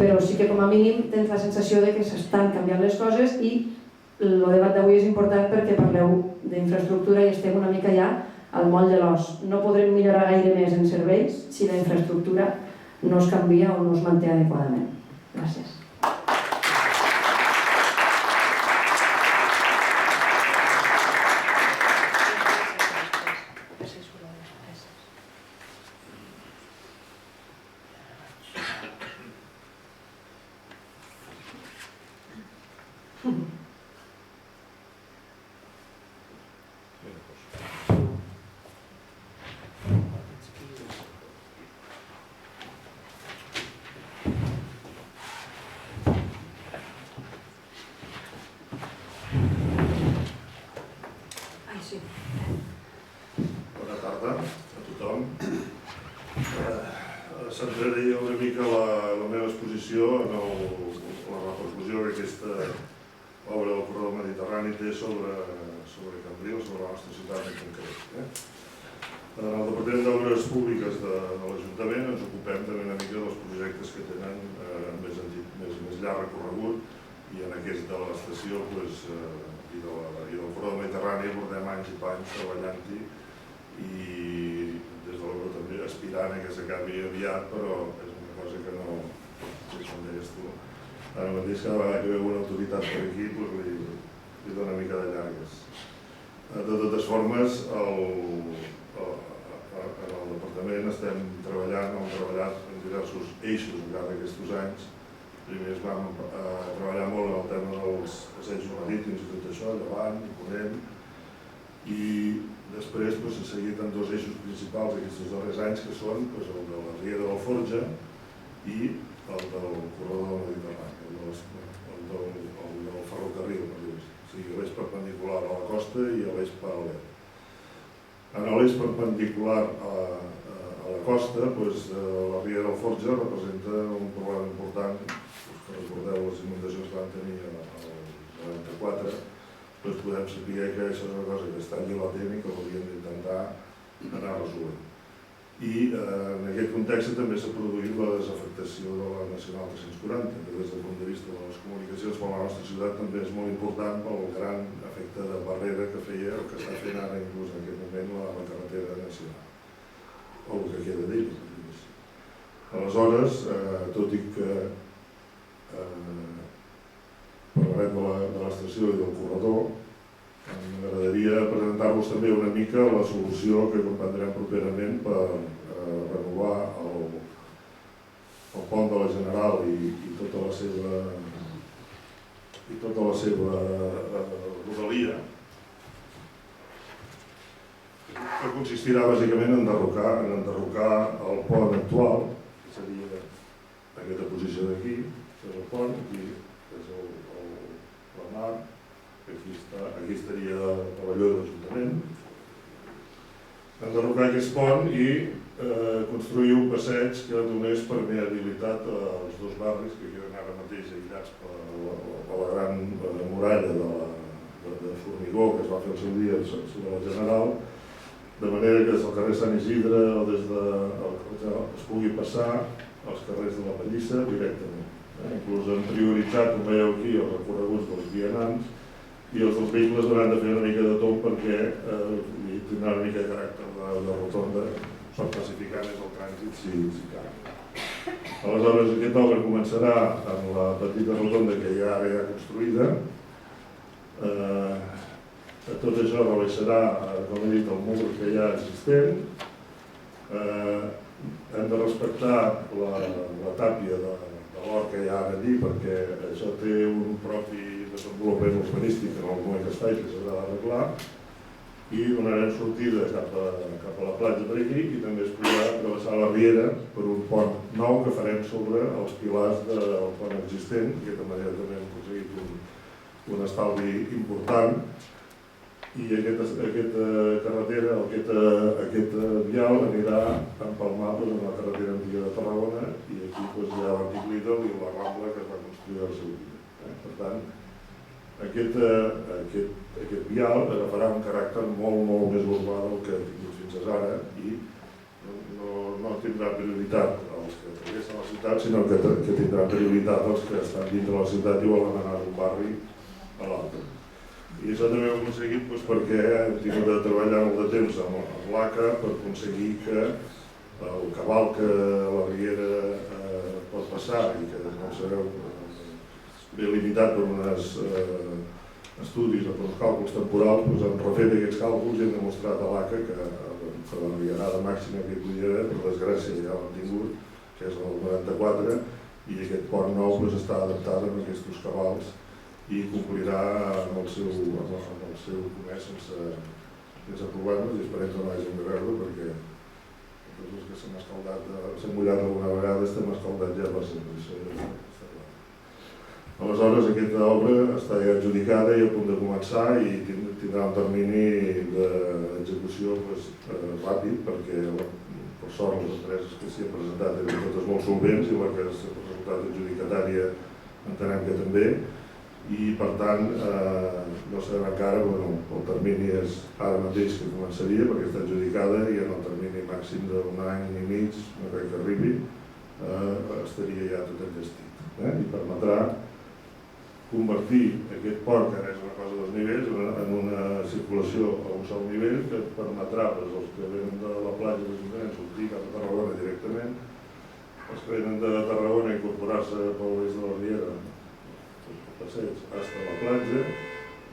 però sí que com a mínim tens la sensació de que s'estan canviant les coses i el debat d'avui és important perquè parleu d'infraestructura i estem una mica ja al moll de l'os. No podrem millorar gaire més en serveis si la infraestructura no es canvia o no es manté adequadament. Gràcies. Bona tarda a tothom. Centraré una mica la meva exposició en la repercussió que aquesta obra del corredor mediterrani té sobre Cambrils, sobre la nostra ciutat en concret. En el Departament d'Obres Públiques de l'Ajuntament ens ocupem també una mica dels projectes que tenen més llarg recorregut i en aquest de l'estació i del corredor mediterrani portem anys i panys treballant-hi i des de l'obra també aspirant a que s'acabi aviat, però és una cosa que no, com deies tu, ara mateix cada vegada que veu una autoritat per aquí li dona una mica de llargues. De totes formes, en el departament estem treballat en diversos eixos al llarg d'aquests anys. Primer es vam treballar molt en el tema dels passejos marítims i tot això, Llevant, Ponent, i després s'ha seguit en 2 eixos principals aquests darrers anys, que són el de la Riera del Forja i el del corredor mediterrani, el del ferrocarril, o sigui, l'eix perpendicular a la costa i l'eix paral·lel. En l'eix perpendicular a la costa, la Riera del Forja representa un problema important. Que recordeu les inundacions que van tenir el 94, doncs podem saber que això és una cosa que està allà latent i que hauríem d'intentar anar resolent. I en aquest context també s'ha produït la desafectació de la Nacional 340, que des del punt de vista de les comunicacions per a la nostra ciutat també és molt important pel gran efecte de barrera que feia o que està fent ara inclús en aquest moment la carretera nacional, o el que queda d'ella. Aleshores, tot i que parlarem de l'estació i del corredor, m'agradaria presentar-vos també una mica la solució que comprendrem properament per renovar el pont de la General i tota la seva rodalia, que consistirà bàsicament en enderrocar el pont actual, que seria aquesta posició d'aquí, que és el pont, aquí és la mar, aquí estaria el pavelló de l'Ajuntament, enderrocar aquest pont i construir un passeig que donés permeabilitat als dos barris que queden ara mateix aïllats per la gran muralla de formigó que es va fer al seu dia sobre la General, de manera que des del carrer Sant Isidre o es pugui passar als carrers de la Pallissa directament. Inclús han prioritzat, com veieu aquí, els recorreguts dels vianants i els dels vehicles hauran de fer una mica de tomb perquè tindrà una mica de caràcter de rotonda per pacificar més el trànsit si cal. Aleshores, aquesta obra començarà amb la petita rotonda que ja ara hi ha construïda. Tot això rebaixarà, com he dit, el mur que hi ha existent. Hem de respectar la tàpia de l'hort que hi ha ara allí perquè això té un propi desenvolupament urbanístic en el moment que es faci que s'haurà d'arreglar i donarem sortida cap a la platja per aquí i també es podrà travessar la riera per un pont nou que farem sobre els pilars del pont existent. D'aquesta manera també hem aconseguit un estalvi important i aquesta carretera, aquest vial anirà empalmat amb la carretera antiga de Tarragona i aquí hi ha l'antic Lidl i la Rambla que es va construir al seu dia. Per tant, aquest vial agafarà un caràcter molt més urbà del que ha tingut fins ara i no tindrà prioritat els que travessen la ciutat, sinó que tindrà prioritat els que estan dintre la ciutat i volen anar d'un barri a l'altre. I això també ho hem aconseguit perquè hem tingut de treballar molt de temps amb l'ACA per aconseguir que el cabal que la riera pot passar i que no sabeu ve limitat per uns estudis o per uns càlculs temporals, han refet aquests càlculs i hem demostrat a l'ACA que la riarada màxima que hi podia haver, per desgràcia ja l'hem tingut, que és el 94, i aquest pont nou està adaptat amb aquests cabals i complirà amb el seu comerç sense problemes i esperem que no hàgim de veure perquè tots els que s'han mullat alguna vegada estem escaldats ja per sempre. Aleshores, aquesta obra està ja adjudicada i a punt de començar i tindrà un termini d'execució ràpid perquè, per sort, les empreses que s'hi han presentat eren totes molt solvents i la que s'ha resultat adjudicatària entenem que també i, per tant, no sabem encara, el termini és ara mateix que començaria perquè està adjudicada i en el termini màxim d'un any i mig, no crec que arribi, estaria ja tot enllestit i permetrà convertir aquest pont, que ara és una cosa dels nivells, en una circulació a un sol nivell que permetrà als que venen de la platja de l'Ajuntament sortir cap a Tarragona directament, els que venen de Tarragona incorporar-se pel l'est de la riera, el passeig, fins a la platja,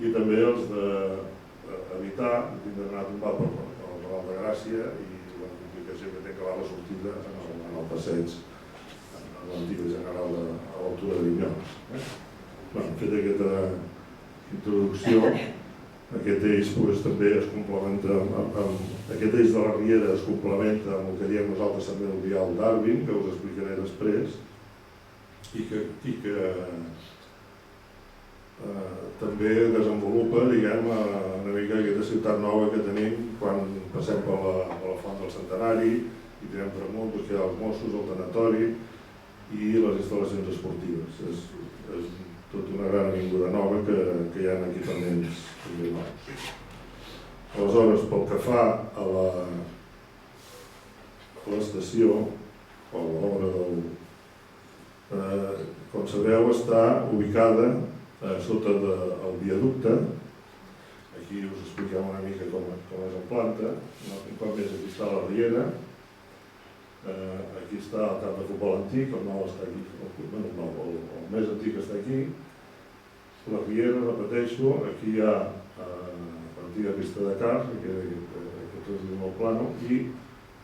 i també els d'evitar d'anar a tombar pel Raval de Gràcia i la complicació que té acabar la sortida en el passeig, en l'antiga general a l'altura de Vinyols. Fet aquesta introducció, aquest eix també es complementa aquest eix de la riera es complementa amb el que diem nosaltres també el vial Darwin, que us explicaré després i que també desenvolupa una mica aquesta ciutat nova que tenim quan passem per la Font del Centenari i tirem per amunt, hi ha els Mossos, el tanatori i les instal·lacions esportives. tota una gran avinguda nova que hi ha equipaments també nous. Aleshores, pel que fa a l'estació, o a l'obra del... com sabeu, està ubicada sota del viaducte. Aquí us expliquem una mica com és en planta. Un cop més, aquí està la riera. Aquí està el camp de futbol antic, el nou està aquí, el més antic està aquí. La riera, repeteixo, aquí hi ha l'antiga pista de cars, aquest és el plano, i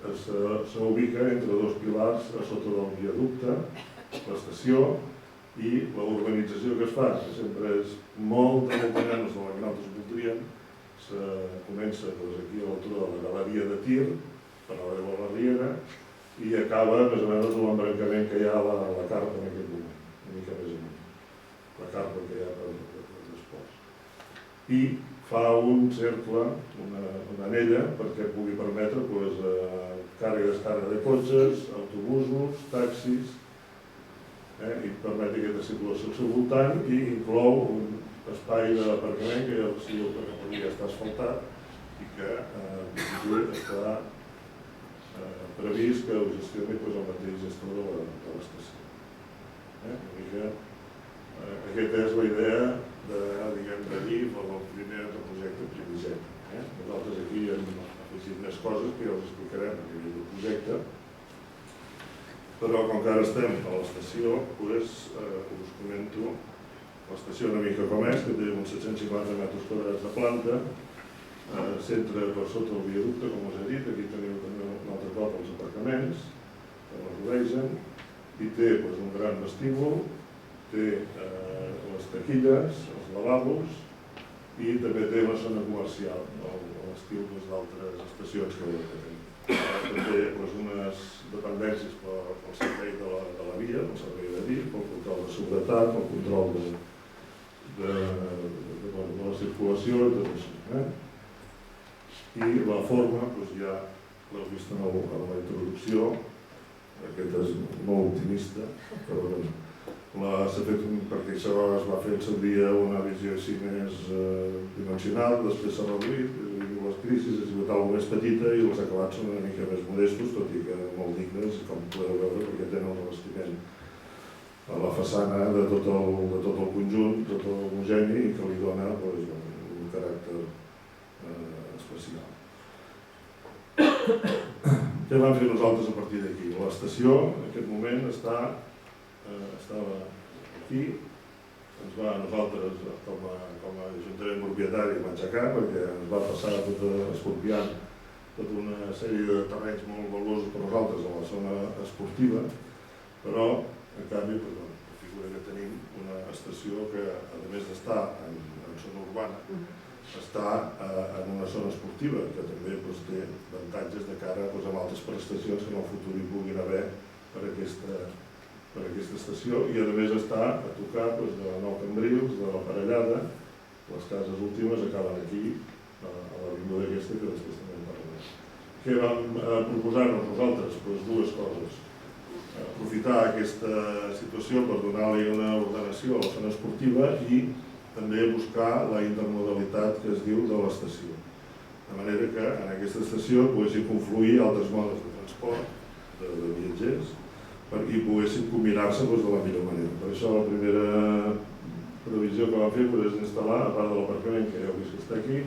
s'ubica entre dos pilars a sota del viaducte, l'estació i la urbanització que es fa, que sempre és molt menys de la que nosaltres voldríem. Comença aquí a l'altura de la galeria de Tir, per arribar a la riera, i acaba més o menys amb l'embrancament que hi ha a la carpa en aquest moment, una mica més amunt, la carpa que hi ha per l'esports. I fa un cercle, una anella, perquè pugui permetre càrrega i descàrrega de cotxes, autobusos, taxis, i permet aquesta circulació al seu voltant i inclou un espai d'aparcament que ja està asfaltat i que està previst que ho gestioni el mateix gestor de l'estació. Aquesta és la idea de DIF o del primer projecte Primigeni. Nosaltres aquí hem afegit més coses que ja us explicarem a nivell del projecte, però com que ara estem a l'estació, us comento l'estació una mica com és, que té uns 750 metres quadrats de planta, s'entra per sota el viaducte, com us he dit, aquí teniu també un altre cop els aparcaments, que la rodegen, i té un gran vestíbul, té les taquilles, els lavabos, i també té una zona comercial, a l'estil d'altres estacions que tenim. També unes dependències pel servei de la via, pel servei de DIF, pel control de seguretat, pel control de la circulació i tot això. I la forma, ja l'heu vist en la introducció, aquest és molt optimista, però s'ha fet perquè això es va fer en seu dia una visió així més dimensional, després s'ha reduït, les crisis ha sigut alguna més petita i els acabats són una mica més modestos, tot i que molt dignes, com podeu veure, perquè tenen el revestiment a la façana de tot el conjunt, tot l'homogeni, i que li dona un caràcter especial. Què vam fer nosaltres a partir d'aquí? L'estació, en aquest moment, estava aquí, ens va a nosaltres, com a ajuntament propietari, matxacar, perquè ens va passar expropiant tota una sèrie de terrenys molt valuosos per nosaltres a la zona esportiva, però, en canvi, figura que tenim una estació que, a més d'estar en zona urbana, està en una zona esportiva, que també té avantatges de cara a altres prestacions que en el futur hi puguin haver per aquesta estació, i a més està a tocar de Nou Cambrils, de la Parellada. Les cases últimes acaben aquí, a l'avinguda aquesta, que després també en parlarem. Què vam proposar-nos nosaltres? Dues coses. Aprofitar aquesta situació per donar-li una ordenació a la zona esportiva i també buscar la intermodalitat que es diu de l'estació. De manera que en aquesta estació poguessin confluir altres modes de transport, de viatgers, i poguessin combinar-se de la millor manera. Per això la primera previsió que vam fer és instal·lar, a part de l'aparcament que ja heu vist que està aquí,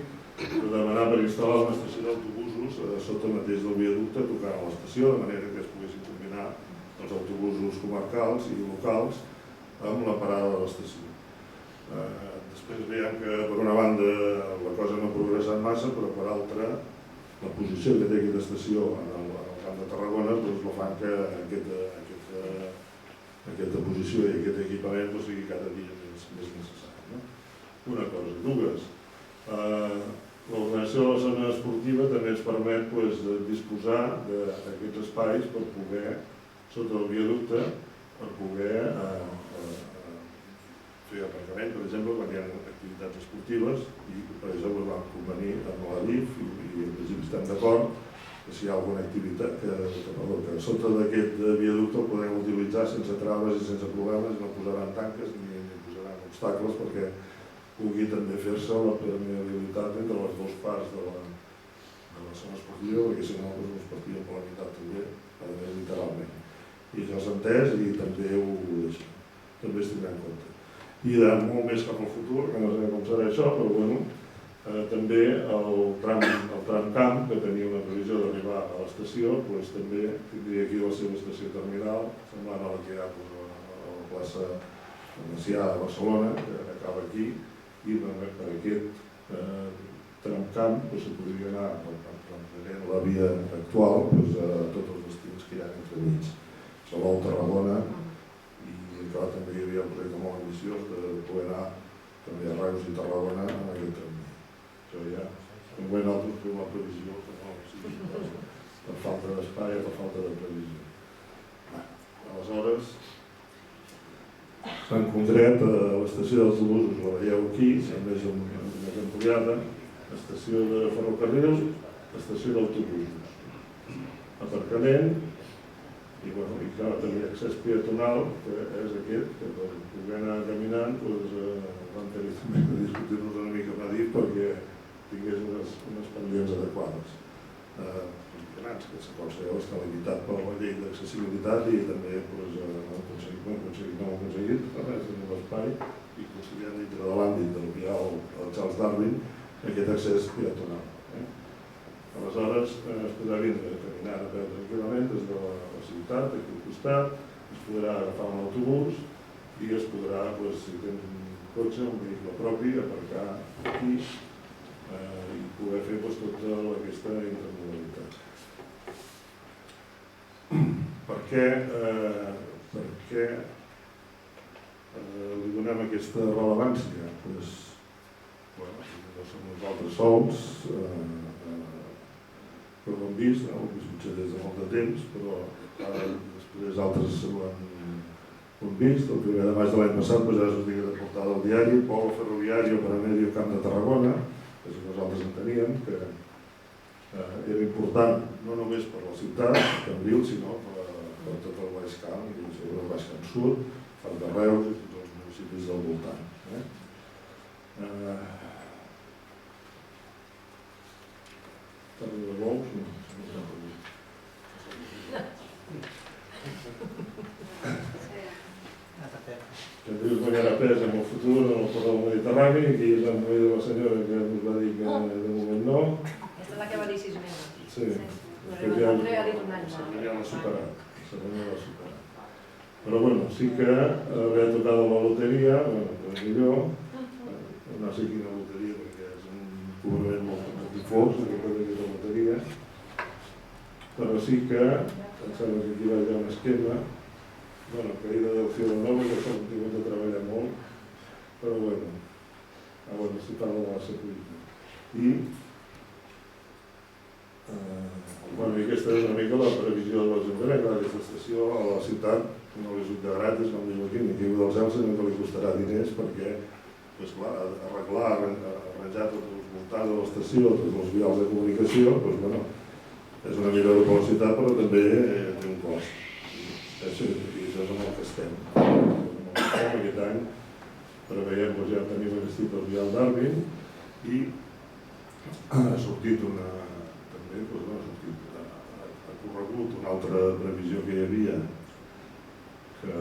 demanar per instal·lar una estació d'autobusos sota mateix del viaducte tocant a l'estació, de manera que es poguessin combinar els autobusos comarcals i locals amb la parada de l'estació. Després veiem que per una banda la cosa no ha progressat massa, però per altra la posició que té aquesta estació en el Camp de Tarragona la fan que aquesta posició i aquest equipament sigui cada dia més necessari. Una cosa. Dues, l'ordenació de la zona esportiva també ens permet disposar d'aquests espais per poder, sota el viaducte, per poder fer aparcament, per exemple, quan hi ha activitats esportives, i per exemple vam convenir amb la DIF i en principi estem d'acord que si hi ha alguna activitat que sota d'aquest viaducte el podem utilitzar sense traves i sense problemes, no posaran tanques ni posaran obstacles perquè pugui també fer-se la permeabilitat entre les dues parts de la zona esportiva, perquè si no ens partíem per la meitat també, a més literalment. I això s'ha entès i també ho deixem, també es tindrà en compte. I de molt més cap al futur, que no sé com serà això, però bueno, també el tram camp, que tenia una previsió d'arribar a l'estació, doncs també tindria aquí la seva estació terminal, semblant a la que hi ha a la plaça Macià de Barcelona, que acaba aquí, i per aquest tramcamp se podria anar prenent la via actual a tots els destins que hi ha entremig. Salou, Tarragona, i clar, també hi havia un projecte molt ambiciós de poder anar també a Reus i Tarragona en aquest tramvia. Això ja, en moment altres fem la previsió, que no sigui per falta d'espai o per falta de previsió. Aleshores, en concret, a l'estació d'autobusos, la veieu aquí, també és més ampliada, estació de ferrocarrils, estació d'autobusos, aparcament, i clar, també accés peatonal, que és aquest, que per poder anar caminant vam tenir de discutir-nos una mica a Madrid perquè tingués unes pendients adequades. Que s'aconsellava estar limitat per la llei d'accessibilitat i també no ho aconseguit, en l'espai, i conciliant dintre de l'àmbit del vial del Charles Darwin aquest accés peatonal. Aleshores es podrà vindre caminant a peu tranquil·lament des de la ciutat, aquí al costat, es podrà agafar un autobús i es podrà, si tens un cotxe, un vehicle propi, aparcar aquí i poder fer tota aquesta intermodalitat. Per què li donem aquesta rellevància? No som nosaltres sols, però ho hem vist, potser des de molt de temps, però després altres ho han vist. El 1 de maig de l'any passat ja sortia de portada al diari Polo Ferroviario para Medio Camp de Tarragona, que nosaltres enteníem que era important no només per la ciutat, Cambril, sinó per tot el Baix Camp, i sobretot el Baix Camp Sud, Fart de Reus i tots els municipis del voltant. Tarda de bous, no. També us guanyarà pes en el futur en el corredor mediterrani, aquí és el moment de la senyora que us va dir que de moment no. Aquesta és la que va dir 6 mesos. Sí, Ja l'ha superat. Però bueno, sí que haver tocat la loteria, doncs millor, no sé quina loteria perquè és un cobrament molt difós, aquesta loteria, però sí que em sembla que aquí va haver un esquema, caïda del Cielo Nova, que s'ha tingut de treballar molt, però bueno, s'hi parla de la seguretat. I aquesta és una mica la previsió de l'Ajuntament, que aquesta estació a la ciutat no li surt de gratis, com diu aquí, ni qui viu dels Elsa, no li costarà diners perquè arreglar, arranjar tot el voltant de l'estació, tots els vials de comunicació, és una millora de velocitat, però també té un cost. I això és amb el que estem. Aquest any preveiem, ja tenim investit el vial Darwin i ha sortit ha corregut una altra previsió que hi havia que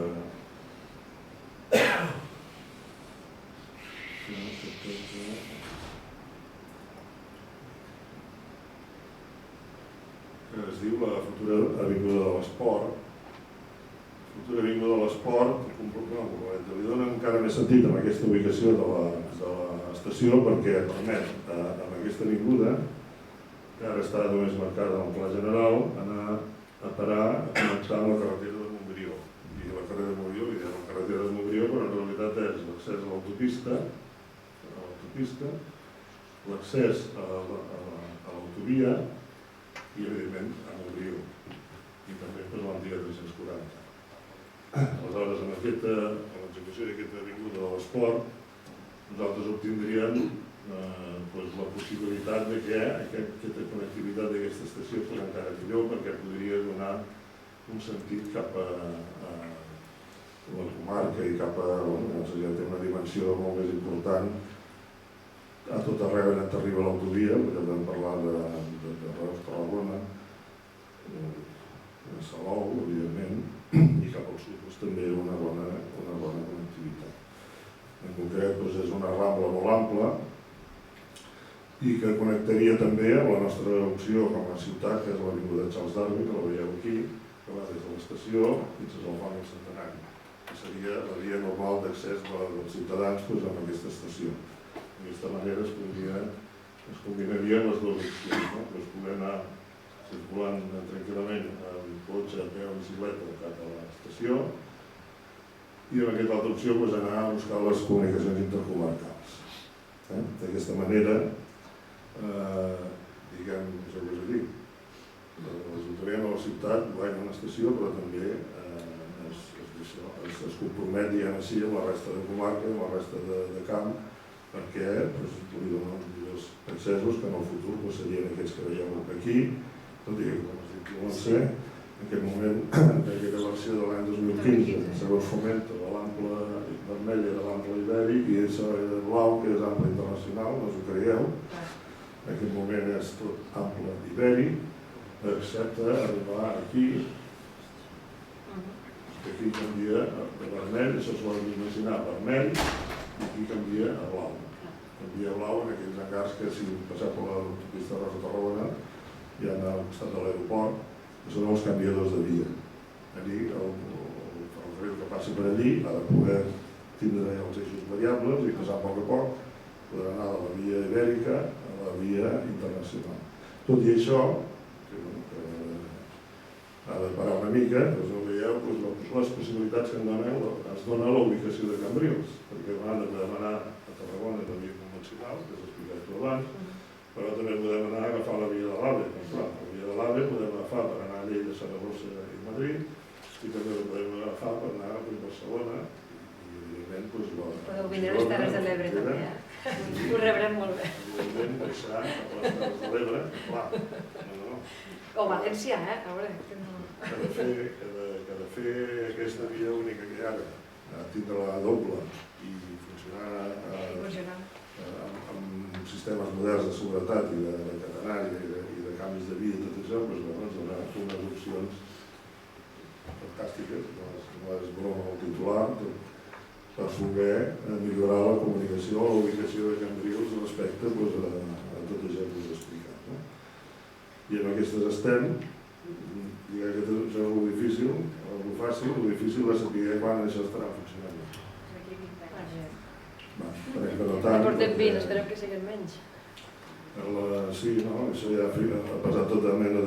es diu la futura Avinguda de l'Esport. La futura Avinguda de l'Esport li dona encara més sentit amb aquesta ubicació de l'estació perquè permet amb aquesta avinguda, que ara està només marcada en el pla general, anar a parar a connectar amb la carretera de Montbrió. I la carretera de Montbrió, li diem la carretera de Montbrió, però en realitat és l'accés a l'autopista, l'accés a l'autovia i, evidentment, a Montbrió. I també per l'antiga 340. Aleshores, en l'execució d'aquesta avinguda de l'Esport, nosaltres obtindríem la possibilitat de que aquesta connectivitat d'aquesta estació fos encara millor perquè podria donar un sentit cap a la comarca i cap a... ja té una dimensió molt més important. A tot arreu on arriba l'autovia, perquè vam parlar de Reus, Tarragona, de Salou, evidentment, i cap al sud també una bona connectivitat. En concret és una rambla molt ampla i que connectaria també amb la nostra opció com a ciutat, que és l'avinguda Charles Darwin, que la veieu aquí, que va des de l'estació fins al Pont del Centenari, que seria la via normal d'accés dels ciutadans en aquesta estació. D'aquesta manera es combinarien les dues opcions, no? Es poder anar circulant tranquil·lament amb cotxe, a peu, bicicleta cap a l'estació i amb aquesta altra opció anar a buscar les comunicacions intercomarcals. D'aquesta manera, diguem, això que us he dit, l'Ajuntament a la ciutat guanya una estació, però també es compromet, diguem així, amb la resta de comarca, amb la resta de camp, perquè li donen uns millors accessos que en el futur serien aquests que veieu aquí, tot i que, com es diu, no sé, en aquest moment, en aquella versió de l'any 2015, segons Fomento, de l'ample vermella de l'ample ibèric i això de blau, que és ample internacional, no us ho creieu. En aquest moment és tot ample ibèric, excepte arribar aquí, que aquí canvia de vermell, això s'ho hem d'imaginar vermell, i aquí canvia a blau. Canvia a blau en aquells hangars que si passeu per l'autopista Reus de Tarragona hi ha al costat de l'aeroport, que són els canviadors de via. Allí, el riu que passi per allí ha de poder tindre els eixos variables i passar a poc podrà anar de la via ibèrica a la via internacional. Tot i això, que ha de parar una mica, no veieu les possibilitats que ens dona la ubicació de Cambrils, perquè a banda podem anar a Tarragona de via convencional, que s'ha explicat tu abans, però també podem anar a agafar la via de l'AVE. La via de l'AVE podem agafar per anar a Lleida, Saragossa i Madrid, i també la podem agafar per anar a Barcelona, i evidentment... Podeu vindre a les Terres de l'Ebre també, Ho rebrem molt bé. Evidentment, baixar a les Terres de l'Ebre, clar. O València, a veure... Que de fer aquesta via única que hi ha ara, tindre-la doble i funcionar amb sistemes moderns de seguretat i de catenària i de canvis de via i tot això, ens donarà unes opcions fantàstiques, no és broma el titular, per poder millorar la comunicació o la ubicació de Cambrils respecte a tot això que us he explicat. I en aquestes estem. Diria que això és el difícil, el fàcil, el difícil és saber quan això estarà funcionant. Esperem que no tant. Portem 20, esperem que siguin menys. Sí, això ja ha passat tota mena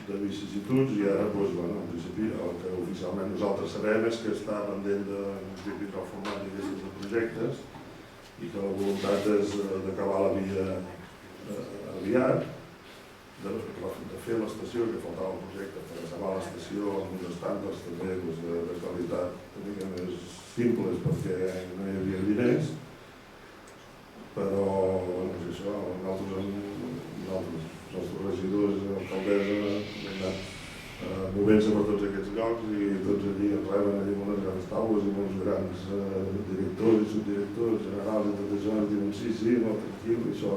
de vicissituds i ara, en principi, el que oficialment nosaltres sabem és que està pendent de reformar diversos projectes i que la voluntat és d'acabar la via aviat, de fer l'estació, que faltava el projecte per acabar l'estació amb uns estàndards també de qualitat una mica més simples perquè no hi havia diners, però això, nosaltres, els regidors i l'alcaldessa hem anat movent-se per tots aquests llocs i tots allí ens reben allí amb unes grans taules i amb uns grans directors i subdirectors generals i tot això, ens diuen sí, molt tranquil, i això,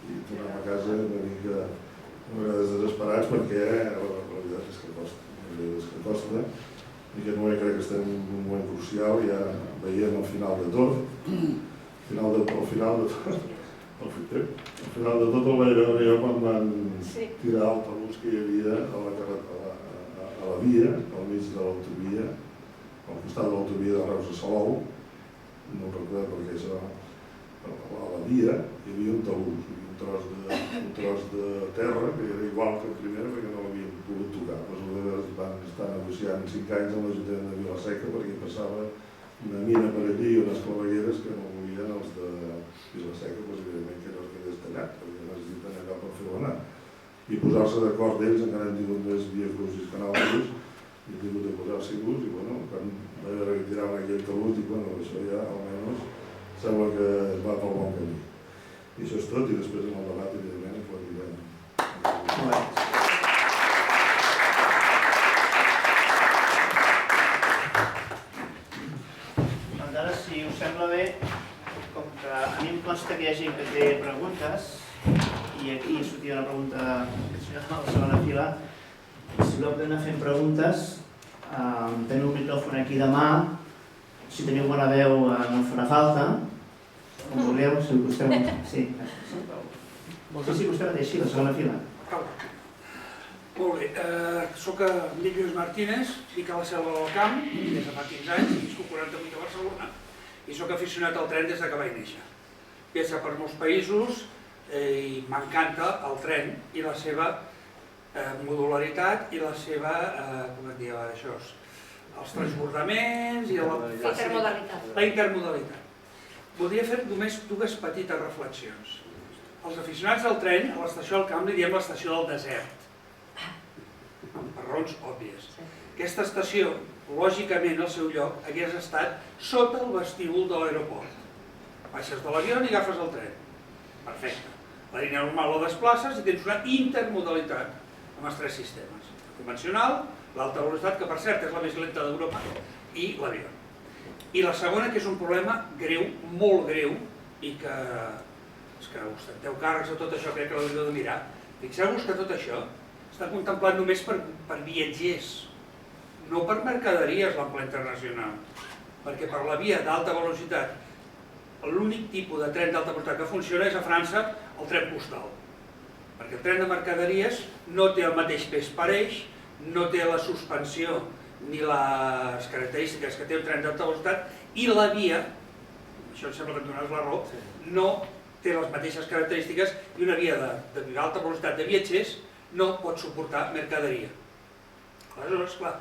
i tornem a casa una mica a vegades desesperats perquè la realitat és que costa. I aquest moment crec que estem en un moment crucial, ja veiem el final de tot. Al final de tot el vaig veure jo quan van tirar el talús que hi havia a la via, al mig de l'autovia, al costat de l'autovia de Reus a Salou, no ho recordo perquè això, a la via hi havia un talús, un tros de terra que era igual que el primer perquè no l'havien pogut tocar. Aleshores van estar negociant 5 anys amb l'Ajuntament de Vila-seca perquè passava una mina per allí i unes clavegueres que no volien els de Vila-seca, evidentment que no es quedés tallat perquè necessiten allò per fer-ho anar. I posar-se d'acord d'ells, encara hem tingut més via crucis que nosaltres, i hem tingut de posar-s'hi l'ús i quan va haver que tiraven aquell talús dic, això ja almenys sembla que es va pel bon camí. I això és tot, i després en el debat, evidentment, ho direm. que hi ha gent que té preguntes, i aquí sortia una pregunta a la segona fila. Si voleu anar fent preguntes, teniu un micròfon aquí de mà, si teniu bona veu no farà falta, com vulgueu, si us costeu... Sí, sí, vostè mateix, sí, la segona fila. Molt bé, soc Enric Lluís Martínez, visc a la Selva del Camp des de fa 15 anys, visc 48 a Barcelona i soc aficionat al tren des que vaig néixer. Viatja per molts països i m'encanta el tren i la seva modularitat i la seva, com et diu això, els transbordaments i la intermodalitat. Voldria fer només dues petites reflexions. Els aficionats del tren, a l'estació del Camp li diem l'estació del desert, per raons òbvies. Aquesta estació, lògicament, al seu lloc, hagués estat sota el vestíbul de l'aeroport. Baixes de l'avió i agafes el tren. Perfecte. La línia normal la desplaces i tens una intermodalitat amb els tres sistemes. El convencional, l'alta velocitat, que per cert és la més lenta d'Europa, i l'avió. I la segona, que és un problema greu, molt greu, i que ostenteu càrrecs de tot això, crec que l'hauríeu de mirar. Fixeu-vos que tot això està contemplat només per viatgers, no per mercaderies l'ample internacional, perquè per la via d'alta velocitat l'únic tipus de tren d'alta velocitat que funciona és a França el tren postal, perquè el tren de mercaderies no té el mateix pes per eix, no té la suspensió ni les característiques que té un tren d'alta velocitat i la via, això em sembla que em donaràs la raó, no té les mateixes característiques i una via d'alta velocitat de viatgers no pot suportar mercaderia. Aleshores, clar,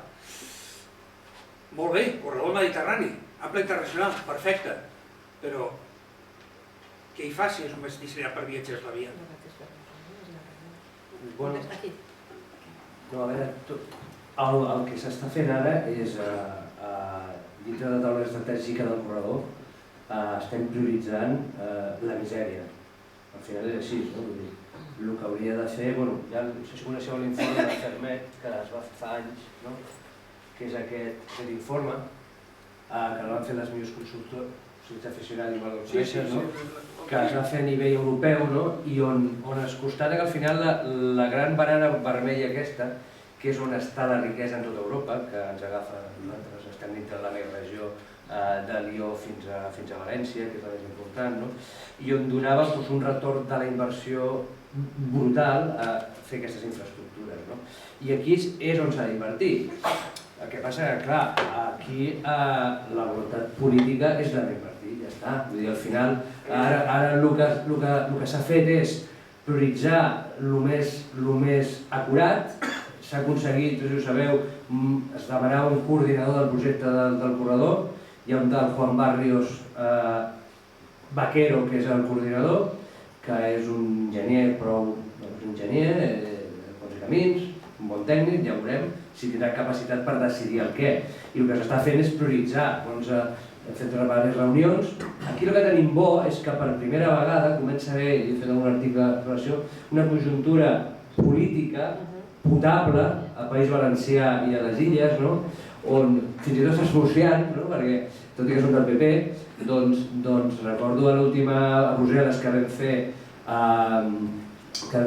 molt bé, corredor mediterrani, ample internacional, perfecte, però què hi fa si és només dissenyat per viatgers la via? El que s'està fent ara és, dintre de la taula estratègica del corredor, estem prioritzant la misèria. Al final és així, no? El que hauria de fer, ja no sé si coneixeu l'informe de Fermet, que es va fer fa anys, que és aquest informe, que el van fer les millors consultors, si ets aficionat igual ho coneixes, que es va fer a nivell europeu i on es constata que al final la gran banana vermella aquesta, que és on està la riquesa en tota Europa, que ens agafa, nosaltres estem dintre de la meva regió de Lió fins a València, que és la més important, i on donava un retorn de la inversió brutal a fer aquestes infraestructures. I aquí és on s'ha d'invertir. El que passa que, clar, aquí la voluntat política és la d'invertir, ja està. Vull dir, al final, ara el que s'ha fet és prioritzar el més acurat. S'ha aconseguit, no sé si ho sabeu, es demanava un coordinador del projecte del corredor, hi ha un tal Juan Barrios Vaquero, que és el coordinador, que és un enginyer, bons camins, un bon tècnic, ja veurem si tindrà capacitat per decidir el què. I el que s'està fent és prioritzar. Hem fet diverses reunions. Aquí el que tenim bo és que per primera vegada comença a haver, he fet un article de relació, una conjuntura política potable al País Valencià i a les Illes, on fins i tot s'ha solucionat, perquè tot i que són del PP, doncs recordo a l'última a Brussel·les que vam fer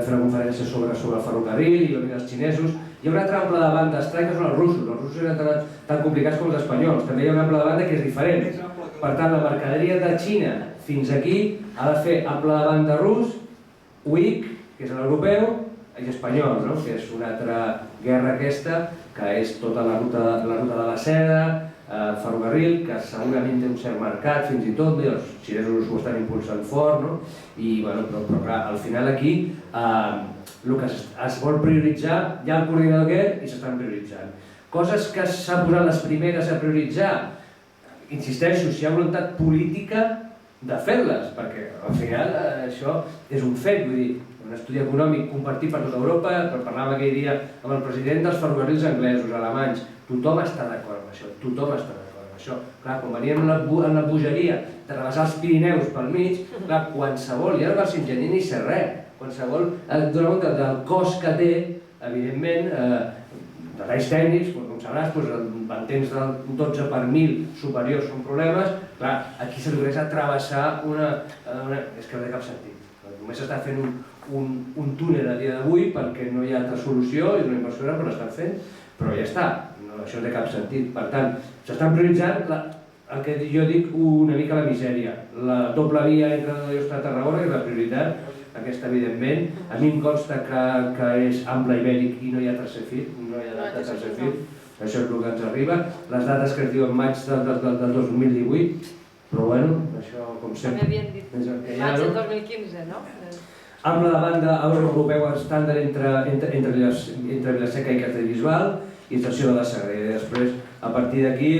una conferència sobre el ferrocarril i els xinesos. Hi ha una altra ample de banda estrany que són els russos eren tan complicats com els espanyols, també hi ha una ample de banda que és diferent. Per tant, la mercaderia de Xina fins aquí ha de fer ample de banda rus, UIC, que és l'europeu, i espanyol, que és una altra guerra aquesta, que és tota la ruta de la seda, el ferrocarril, que segurament té un cert mercat fins i tot, els xinesos ho estan impulsant fort, però clar, al final aquí el que es vol prioritzar, hi ha el coordinador aquest i s'estan prioritzant. Coses que s'han posat les primeres a prioritzar, insisteixo, si hi ha voluntat política de fer-les, perquè al final això és un fet, vull dir, un estudi econòmic compartit per tota Europa, parlàvem aquell dia amb el president dels ferrocarrils anglesos, alemanys, tothom està d'acord amb això, tothom està d'acord amb això. Clar, quan veníem en la bogeria de rebaixar els Pirineus pel mig, clar, qualsevol, ja no cal ser enginyer ni ser res, qualsevol et dona compte del cost que té, evidentment, detalls tècnics, com sabràs, en temps del 12 per 1000 superiors són problemes, clar, aquí s'hauria de travessar una... És que no té cap sentit. Només s'està fent un túnel a dia d'avui perquè no hi ha altra solució, és una inversió gran, però l'estan fent, però ja està, això no té cap sentit. Per tant, s'estan prioritzant el que jo dic una mica la misèria. La doble via entre Llostra i Tarragona és la prioritat, aquesta evidentment. A mi em consta que és ample ibèric i no hi ha tercer fil, no hi ha data tercer fil, això és el que ens arriba. Les dates que es diuen maig del 2018, però bueno, això com sempre... També havien dit maig del 2015, no? Ample de banda europeu estàndard entre Vila-seca i Castellbisbal i estació de la Sagrera. I després, a partir d'aquí,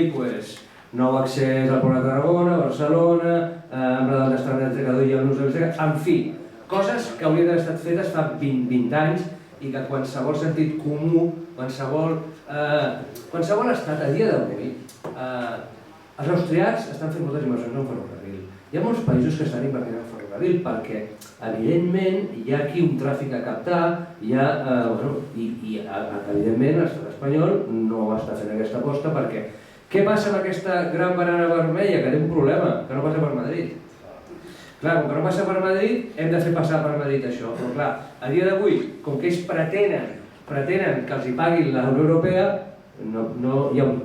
nou accés al Port de Tarragona, Barcelona, ample de banda estàndard entre Cadó i el Nus de Vila-seca, en fi, coses que haurien d'haver estat fetes fa 20 anys i que qualsevol sentit comú, qualsevol estat a dia d'avui, els austriacs estan fent moltes inversions en ferrocarril. Hi ha molts països que estan invertint en ferrocarril perquè, evidentment, hi ha aquí un tràfic a captar, i evidentment l'estat espanyol no està fent aquesta aposta perquè què passa amb aquesta gran barana vermella? Que té un problema, que no passa per Madrid. Clar, com que no passa per Madrid, hem de fer passar per Madrid això. Però clar, a dia d'avui, com que ells pretenen que els hi paguin la Unió Europea, no hi ha un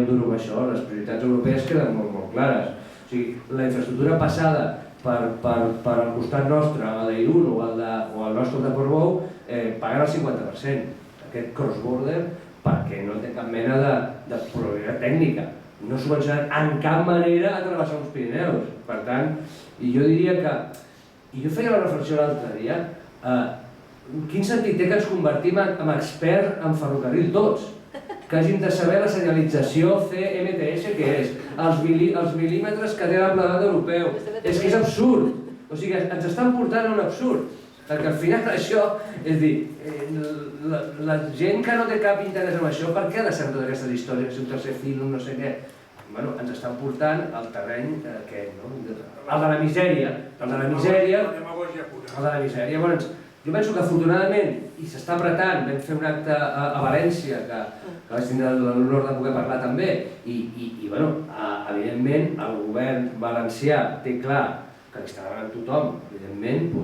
duro amb això, les prioritats europees queden molt clares. O sigui, la infraestructura passada per al costat nostre, a l'Irun o al nostre de Portbou, paguen el 50%, aquest cross-border, perquè no té cap mena de probabilitat tècnica. No subvencionen en cap manera a travessar uns Pirineus. Per tant, i jo diria que... I jo feia la reflexió l'altre dia, quin sentit té que ens convertim en experts en ferrocarril tots? Que hagin de saber la senyalització CMTS que és, els mil·límetres que té l'ample europeu. És que és absurd. O sigui, ens estan portant a un absurd. Perquè al final això, és dir, la gent que no té cap interès en això, per què ha de saber totes aquestes històries, si un tercer fil, un no sé què? Bueno, ens estan portant al terreny aquest, no? El de la misèria. El de la misèria. El de la misèria. Bueno, jo penso que afortunadament, i s'està apretant, vam fer un acte a València, que vaig tindre l'honor de poder parlar també, i bueno, evidentment el govern valencià té clar que li està demanant tothom, evidentment,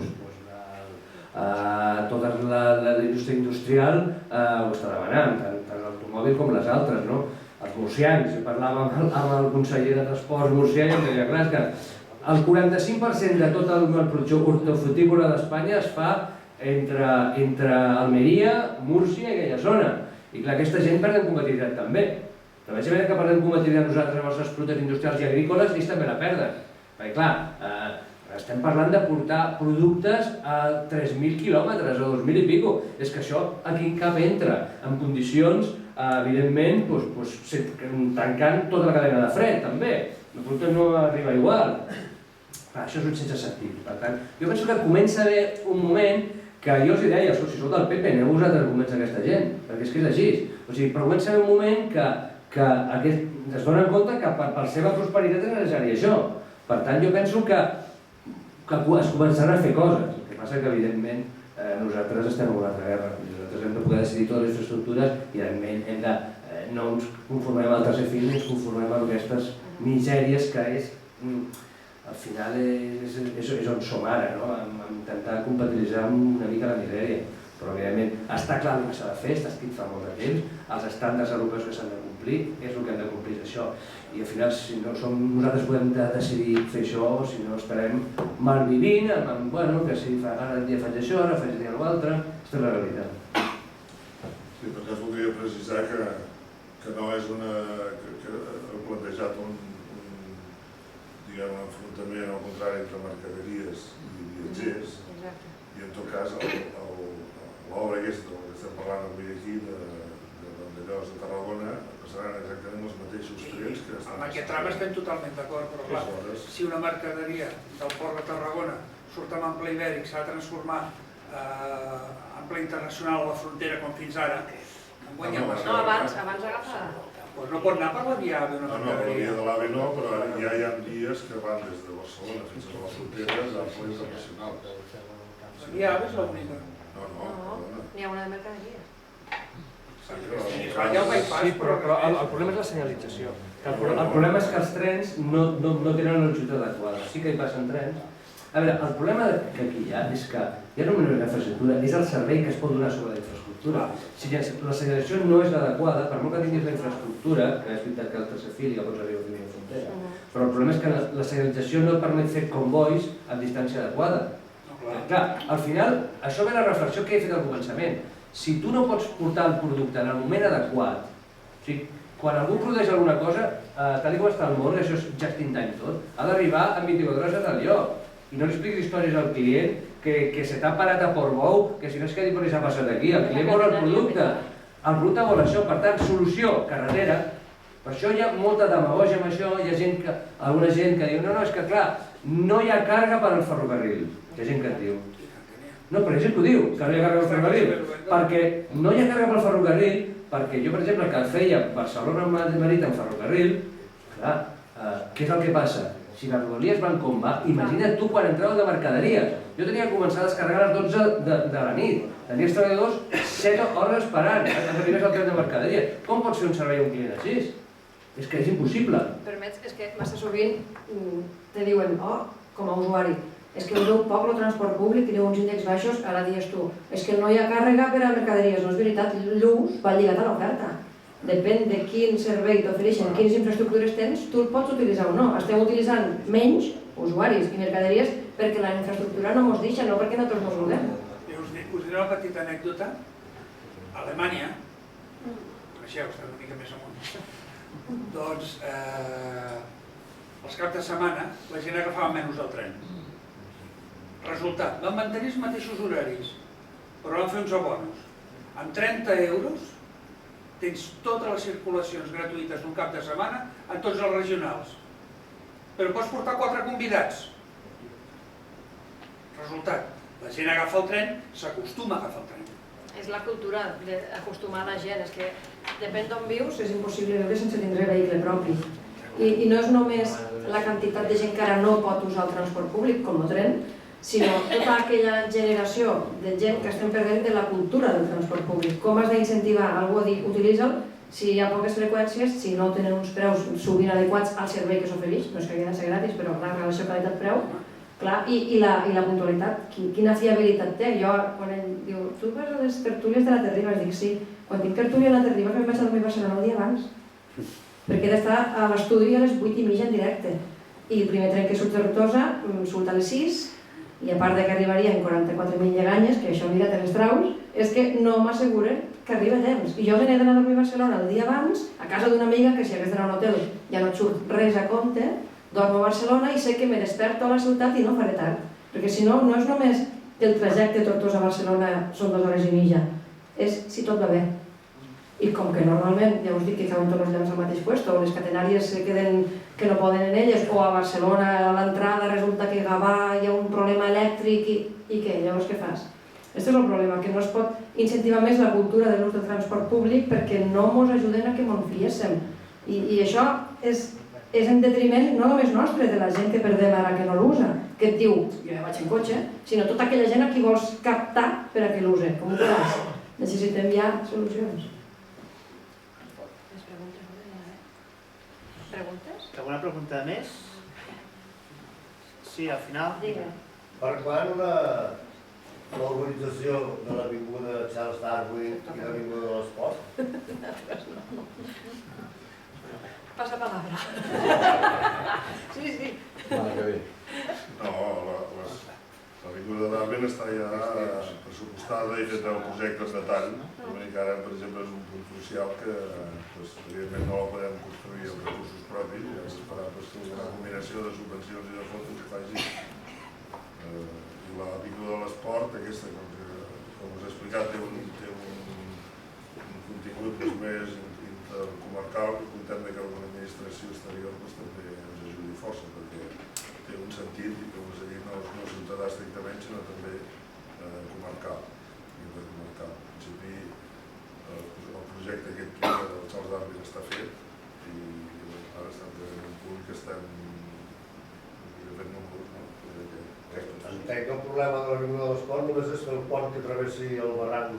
tota la indústria industrial ho està demanant, tant l'automòbil com les altres, no? Els murcians, parlàvem amb el conseller de Transports murcià i em deia, clar, que el 45% de tota la producció hortofrutícola d'Espanya es fa entre Almeria, Múrcia i aquella zona. I clar, aquesta gent perd en competitivitat també. Però veig que perdem competitivitat nosaltres amb els nostres productes industrials i agrícoles, ells també la perden. Perquè clar, estem parlant de portar productes a 3.000 quilòmetres o 2.000 i pico. És que això aquí en cap entra en condicions, evidentment, tancant tota la cadena de fred també. El producte no arriba igual. Això és un sense sentit. Per tant, jo penso que comença a haver un moment que jo els deia, si sou del PP, aneu vosaltres a convèncer aquesta gent, perquè és que és així. O sigui, però comença a haver un moment que es donen compte que per la seva prosperitat és necessari això. Per tant, jo penso que es començaran a fer coses. El que passa que, evidentment, nosaltres estem en una altra guerra. Nosaltres hem de poder decidir totes les infraestructures i, evidentment, no ens conformem al tercer fil ni ens conformem amb aquestes misèries que és... Al final és on som ara, intentar compatibilitzar una mica la misèria. Però, evidentment, està clar el que s'ha de fer, està escrit fa molt de temps, els estàndards europeus que s'han de complir, és el que hem de complir, això. I al final, si no nosaltres podem decidir fer això, o si no estarem malvivint, que si ara un dia faig això, ara faig un altre, aquesta és la realitat. Sí, per cas voldria precisar que no és una... que heu plantejat un enfrontament al contrari entre mercaderies i viatgers, i en tot cas l'obra aquesta que estem parlant avui aquí de Vandellós de Tarragona passaran exactament els mateixos trens que estan... Amb aquest tram estem totalment d'acord, però clar, si una mercaderia del Port de Tarragona surt amb ample ibèric, s'ha de transformar ample internacional a la frontera com fins ara, en guanya massa. No, abans agafa... Doncs no pot anar per la via d'una mercaderia. No, per la via de l'AVE no, però ja hi ha vies que van des de Barcelona fins a la frontera d'ample internacional. La via AVE és l'única. No, perdona. N'hi ha una de mercaderia. Ja el bypass, Sí, però el problema és la senyalització. El problema és que els trens no tenen una longitud adequada. Sí que hi passen trens. A veure, el problema que aquí hi ha és que ja no només la infraestructura, és el servei que es pot donar sobre la infraestructura. Si la senyalització no és l'adequada, per molt que tinguis la infraestructura, que és veritat que el tercer fil ja pots arribar a tenir la frontera, però el problema és que la senyalització no et permet fer convois a distància adequada. Clar, al final, això ve la reflexió que he fet al començament. Si tu no pots portar el producte en el moment adequat, o sigui, quan algú produeix alguna cosa, tal com està el món, això és just in time tot, ha d'arribar en 24 hores a tal lloc. I no li expliquis històries al client que se t'ha parat a Portbou, que si no és que dir s'ha passat aquí, el client vol el producte. El producte vol això, per tant, solució, carretera. Per això hi ha molta demagògia amb això, hi ha alguna gent que diu no, és que clar, no hi ha càrrega per al ferrocarril. Hi ha gent que et diu. No, però és el que ho diu, que no hi ha càrrega per al ferrocarril. Perquè no hi ha càrrega per al ferrocarril, perquè jo, per exemple, que feia Barcelona-Madrid en ferrocarril, clar, què és el que passa? Si les rodalies van com va, imagina't tu quan entraves de mercaderies. Jo tenia que començar a descarregar a les 12 de la nit. Tenia els treballadors 7 hores esperant que arribés al tren de mercaderies. Com pots fer un servei a un client així? És que és impossible. Permets, és que massa sovint te diuen, com a usuari, és que useu poc el transport públic, teniu uns índexs baixos, ara dius tu, és que no hi ha càrrega per a mercaderies, no és veritat, l'ús va lligat a l'oferta. Depèn de quin servei t'ofereixen, quines infraestructures tens, tu el pots utilitzar o no. Estem utilitzant menys usuaris i mercaderies perquè la infraestructura no mos deixa, no perquè nosaltres no volem. Us diré una petita anècdota. A Alemanya, coneixeu, està una mica més amunt, doncs els caps de setmana la gent agafava menys el tren. Resultat, van mantenir els mateixos horaris, però van fer uns abonos. Amb 30 euros tens totes les circulacions gratuïtes d'un cap de setmana en tots els regionals. Però pots portar 4 convidats. Resultat, la gent agafa el tren, s'acostuma a agafar el tren. És la cultura d'acostumar la gent, és que depèn d'on vius, és impossible viure sense tindre vehicle propi. I no és només la quantitat de gent que ara no pot usar el transport públic, com el tren, sinó tota aquella generació de gent que estem perdent de la cultura del transport públic. Com has d'incentivar algú a dir utilitza'l si hi ha poques freqüències, si no tenen uns preus sovint adequats al servei que s'ofereix, no és que hagi de ser gratis, però la relació qualitat-preu, clar, i la puntualitat, quina fiabilitat té. Jo, quan ell diu, tu vas a les tertúlies de la Terribas, dic sí, quan tinc tertúlia a la Terribas me'n vaig a dormir a Barcelona el dia abans, perquè he d'estar a l'estudi a les 8:30 en directe, i el primer tren que surt de Tortosa surt a les 6, i a part que arribaria en 44.000 lleganyes, que això mira els traus, és que no m'asseguren que arriba a temps. I jo me n'he d'anar a dormir a Barcelona el dia abans, a casa d'una amiga que si hagués d'anar a un hotel ja no et surt res a compte, dormo a Barcelona i sé que me desperto a la ciutat i no faré tard. Perquè si no, no és només el trajecte Tortosa-Barcelona són 2 hores i mitja, és si tot va bé. I com que normalment, ja us dic que cauen tots els llams al mateix lloc, o les catenàries queden que no poden en elles, o a Barcelona a l'entrada resulta que a Gavà hi ha un problema elèctric i què? Llavors què fas? Aquest és el problema, que no es pot incentivar més la cultura de l'ús del transport públic perquè no ens ajuden a que ens fiéssim. I això és en detriment no només nostre, de la gent que perdem ara que no l'usa, que et diu, jo ja vaig en cotxe, sinó tota aquella gent a qui vols captar per a que l'use. Com ho faràs? Necessitem ja solucions. Preguntes? Alguna pregunta més? Sí, al final. Digue. Per quan l'organització de l'avinguda Charles Darwin i l'avinguda de l'Esport? Passa palabra. Sí. No, l'avinguda de Darwin està ja pressupostada i feta amb projectes de tall. L'únic ara, per exemple, és un punt crucial que evidentment no la podem construir amb recursos propis i hem d'esperar que una combinació de subvencions i de fons que faci. I l'avinguda de l'Esport, aquesta, com us he explicat, té un contingut més intercomarcal que comptem que alguna administració exterior també ens ajudi força perquè té un sentit i com us he dit no ciutadà estrictament sinó també comarcal i intercomarcal. En principi el projecte aquest del Charles Darwin està fet i ara estem en un punt que estem fent números. Entenc que el problema de l'avinguda de l'Esport només és que el pont que travessi el barranc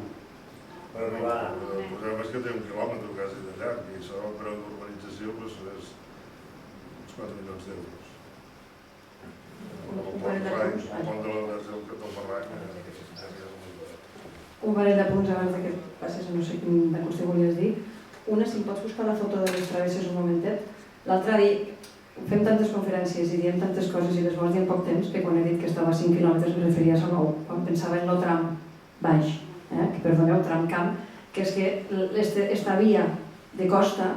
per arribar. El problema és que té 1 quilòmetre quasi de llarg i serà un preu d'urbanització és uns 4 milions d'euros. El pont de la Verge del Barranc un parell de punts abans que passes, no sé quina qüestió volies dir. Una, si em pots buscar la foto de les travesses un momentet. L'altre dia fem tantes conferències i diem tantes coses i les vols dir en poc temps que quan he dit que estava a 5 quilòmetres me referia a 9, quan pensava en el tram baix, que perdoneu, tram camp, que és que esta via de costa,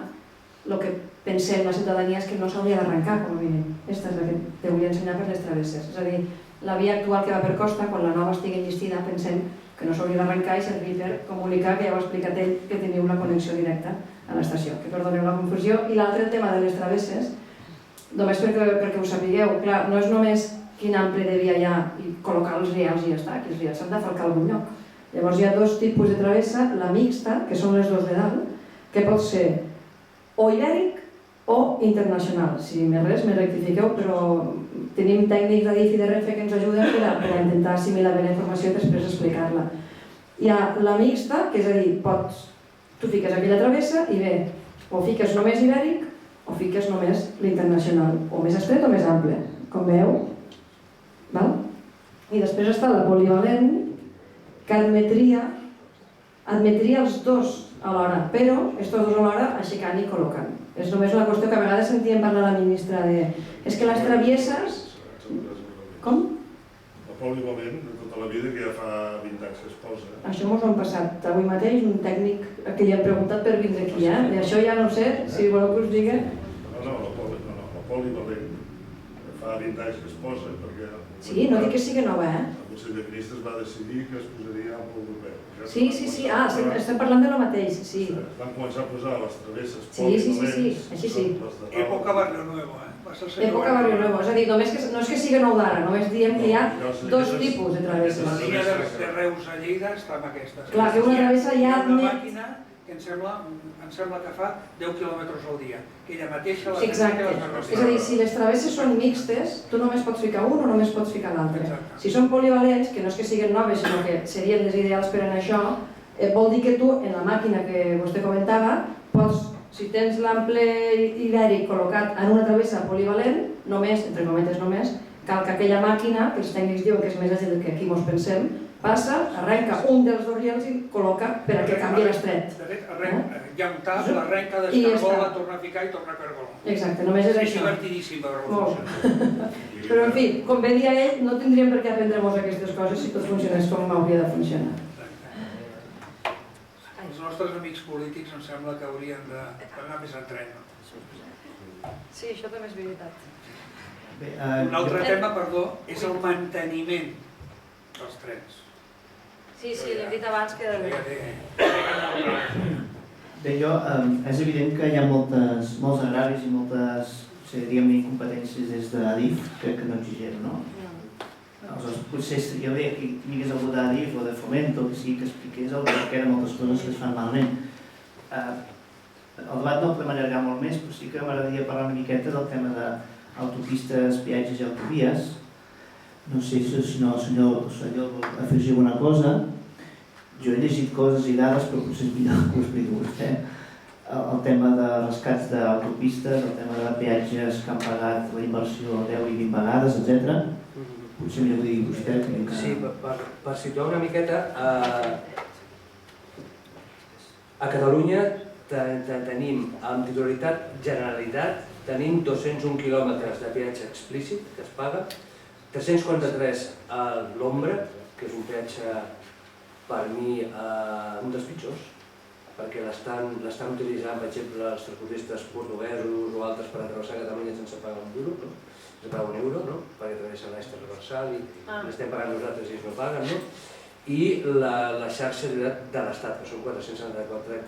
el que pensem la ciutadania és que no s'hauria d'arrencar com a mínim. Aquesta és la que te volia ensenyar per les travesses. És a dir, la via actual que va per costa, quan la nova estigui enllestida, pensem que no s'hauria d'arrencar i servir per comunicar, que ja ho ha explicat ell, que teniu la connexió directa a l'estació, que perdoneu la confusió. I l'altre, el tema de les travesses, només perquè ho sapigueu, clar, no és només quin ample de via hi ha i col·locar els rials i ja està, que els rials s'han de falcar a algun lloc. Llavors hi ha dos tipus de travessa, la mixta, que són les dos de dalt, que pot ser o ibèric o internacional. Si més res, me rectifiqueu, però tenim tècnics d'Adif i de Renfe que ens ajuden per a intentar assimilar bé la informació i després explicar-la. Hi ha la mixta, que és a dir, tu fiques aquella travessa i bé, o fiques només ibèric o fiques només l'internacional, o més estret o més ample, com veieu. I després està la polivalent, que admetria els dos alhora, però estos dos alhora aixecant i col·locant. És només una qüestió que a vegades sentíem parlar la ministra de... És que les travieses... Com? La polivalent de tota la vida, que ja fa 20 anys que es posa. Això mos ho han passat avui mateix, un tècnic que li han preguntat per vindre aquí, I això ja no sé, si voleu que us digui... No, la polivalent fa 20 anys que es posa, perquè... Sí, no dic que sigui nova, El Consell de Ministres va decidir que es posaria ample europeu. Sí, estem parlant de lo mateix, sí. Van començar a posar les travesses polivalents... Sí, així sí. Època Barrio Nuevo, Època Barrio Nuevo, és a dir, no és que sigui nou d'ara, només diem que hi ha dos tipus de travesses. La línia de Reus a Lleida està amb aquestes. Clar, que una travessa ja admet... Una màquina que em sembla que fa 10 quilòmetres al dia, que ella mateixa la Exacte, és a dir, si les travesses són mixtes, tu només pots ficar un o només pots ficar l'altre. Si són polivalents, que no és que siguin noves, sinó que serien les ideals per a això, vol dir que tu, en la màquina que vostè comentava, pots, si tens l'ample ibèric col·locat en una travessa polivalent, només, entre cometes només, cal que aquella màquina, que els tècnics diuen que és més àgil del que aquí mos pensem, passa, arrenca un dels dos riels i col·loca per a que canvi l'estret. De fet, hi ha un tap, l'arrenca, descargola, torna a ficar i torna a cargolar. Exacte, només és això. És divertidíssim veure-ho funcionar. Però, en fi, com bé dia ell, no tindríem per què aprendre-nos aquestes coses si tot funcionés com hauria de funcionar. Els nostres amics polítics em sembla que haurien d'anar més en tren. Sí, això també és veritat. Un altre tema, perdó, és el manteniment dels trens. Sí, l'hem dit abans que... Bé, és evident que hi ha molts agraris i moltes, diguem-ne, incompetències des d'Adif que no exigeren, no? Aleshores, potser jo veia que tingués algú d'Adif o de Fomento que sí que expliqués el que eren moltes coses que es fan malament. El debat no el podem allargar molt més, però sí que m'agradaria parlar una miqueta del tema d'autopistes, peatges i autovies. No sé si el senyor vol afegir alguna cosa. Jo he llegit coses i dades, però potser és millor que ho expliqui vostè. El tema de rescats d'autopistes, el tema de peatges que han pagat la inversió 10 i 20 vegades, etc. Potser millor que ho digui vostè. Sí, per situar una miqueta, a Catalunya tenim, amb titularitat Generalitat, tenim 201 quilòmetres de peatge explícit que es paga, 343 a l'Ombra, que és un peatge per mi un dels pitjors, perquè l'estan utilitzant, per exemple, els transportistes portuguesos o altres per atravessar Catalunya sense pagar un euro, no? Sense pagar un euro, no? Perquè travessen l'est transversal i l'estem pagant nosaltres i ells no paguen, no? I la xarxa de l'Estat, que són 474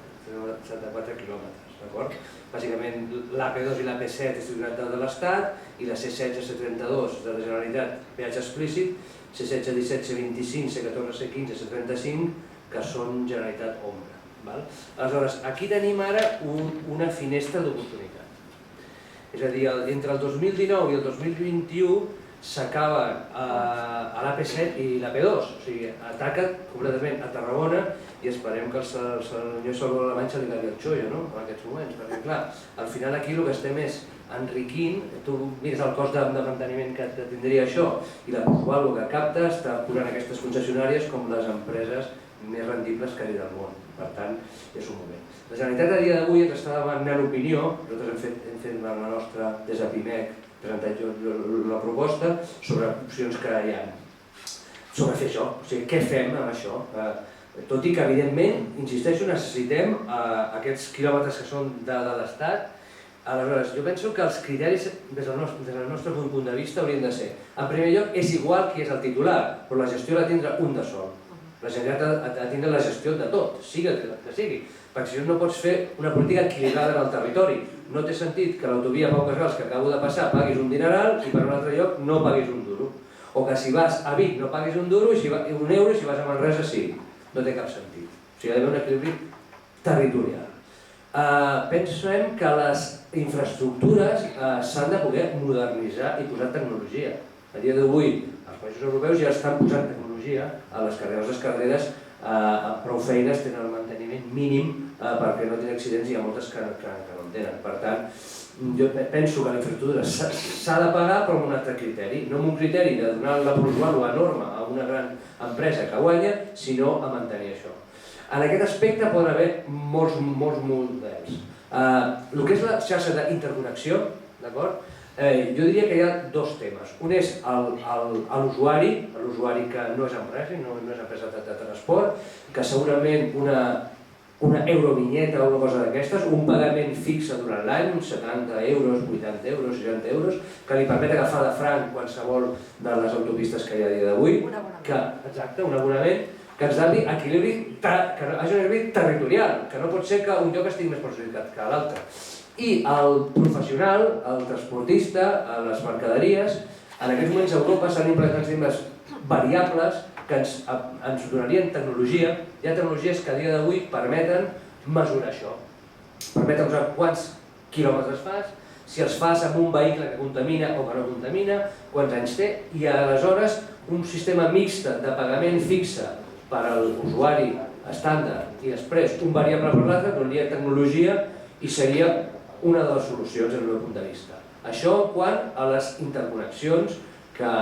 quilòmetres, d'acord? Bàsicament, l'AP2 i l'AP7 és titularitat de l'Estat i la C16, C32 de la Generalitat, peatge explícit, C16, C17, C25, C14, C15, C35, que són Generalitat Ombra. Aleshores, aquí tenim ara una finestra d'oportunitat. És a dir, entre el 2019 i el 2021 s'acaba a l'AP7 i l'AP2, o sigui, ataca completament a Tarragona i esperem que el senyor Salvador Alemany se li caigui el xollo, no?, en aquests moments, perquè clar, al final aquí el que estem és enriquint, tu mires el cost de manteniment que tindria això i la plusvàlua que capta està posant aquestes concessionàries com les empreses més rendibles que hi ha del món, per tant, és un moment. La Generalitat a dia d'avui ens està demanant opinió, nosaltres hem fet la nostra des de PIMEC, presentat la proposta sobre opcions que hi ha, sobre fer això, o sigui, què fem amb això? Tot i que, evidentment, insisteixo, necessitem aquests quilòmetres que són de l'Estat. Aleshores, jo penso que els criteris, des del nostre punt de vista, haurien de ser, en primer lloc, és igual qui és el titular, però la gestió la tindrà un de sol. La Generalitat ha de tindre la gestió de tot, sigui el que sigui, perquè si no pots fer una política equilibrada en el territori. No té sentit que l'autovia Pau Casals, que acabo de passar, paguis un dineral i per un altre lloc no paguis un duro. O que si vas a Vic no paguis un euro i si vas a Manresa sí. No té cap sentit. O sigui, ha d'haver un equilibri territorial. Pensem que les infraestructures s'han de poder modernitzar i posar tecnologia. A dia d'avui, els països europeus ja estan posant tecnologia a les carreteres. Les carreteres prou feines tenen el manteniment mínim perquè no tenen accidents i hi ha moltes que no en tenen. Per tant, jo penso que la infraestructura s'ha de pagar però amb un altre criteri, no amb un criteri de donar la plusvàlua enorme a una gran empresa que guanya, sinó a mantenir això. En aquest aspecte poden haver molts models. El que és la xarxa d'interconnexió, d'acord? Jo diria que hi ha dos temes. Un és l'usuari que no és empresa, no és empresa de transport, que segurament una eurovinyeta o una cosa d'aquestes, un pagament fixe durant l'any, uns 70 euros, 80 euros, 60 euros, que li permet agafar de franc qualsevol de les autopistes que hi ha a dia d'avui. Exacte, un abonament que ens doni equilibri territorial, que no pot ser que un lloc estigui més perjudicat que l'altre. I el professional, el transportista, les mercaderies, en aquests moments a Europa s'han implementat sistemes variables que ens donarien tecnologia. Hi ha tecnologies que a dia d'avui permeten mesurar això. Permeten usar quants quilòmetres fas, si els fas amb un vehicle que contamina o que no contamina, quants anys té, i aleshores un sistema mixt de pagament fixe per a l'usuari estàndard i després un variable per l'altre donaria tecnologia i seria una de les solucions des del meu punt de vista. Això quant a les interconnexions que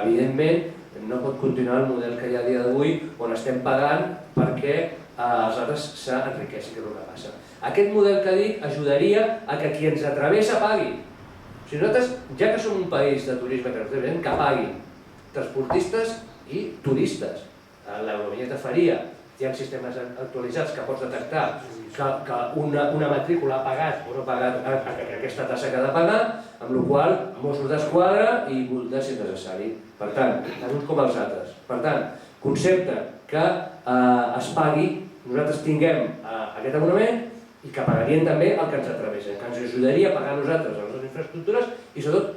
evidentment no pot continuar el model que hi ha a dia d'avui on estem pagant perquè els altres s'enriqueixin, que és el que passa. Aquest model que dic ajudaria a que qui ens atravessa pagui. O sigui, nosaltres, ja que som un país de turisme que paguin transportistes i turistes. L'Eurovinyeta faria, hi ha sistemes actualitzats que pots detectar que una matrícula ha pagat o no ha pagat aquesta tassa que ha de pagar, amb la qual cosa Mossos d'Esquadra i multa si és necessari. Per tant, tant uns com els altres. Per tant, concepte que es pagui, nosaltres tinguem aquest abonament i que pagarien també el que ens atravessa, que ens ajudaria a pagar nosaltres les nostres infraestructures i sobretot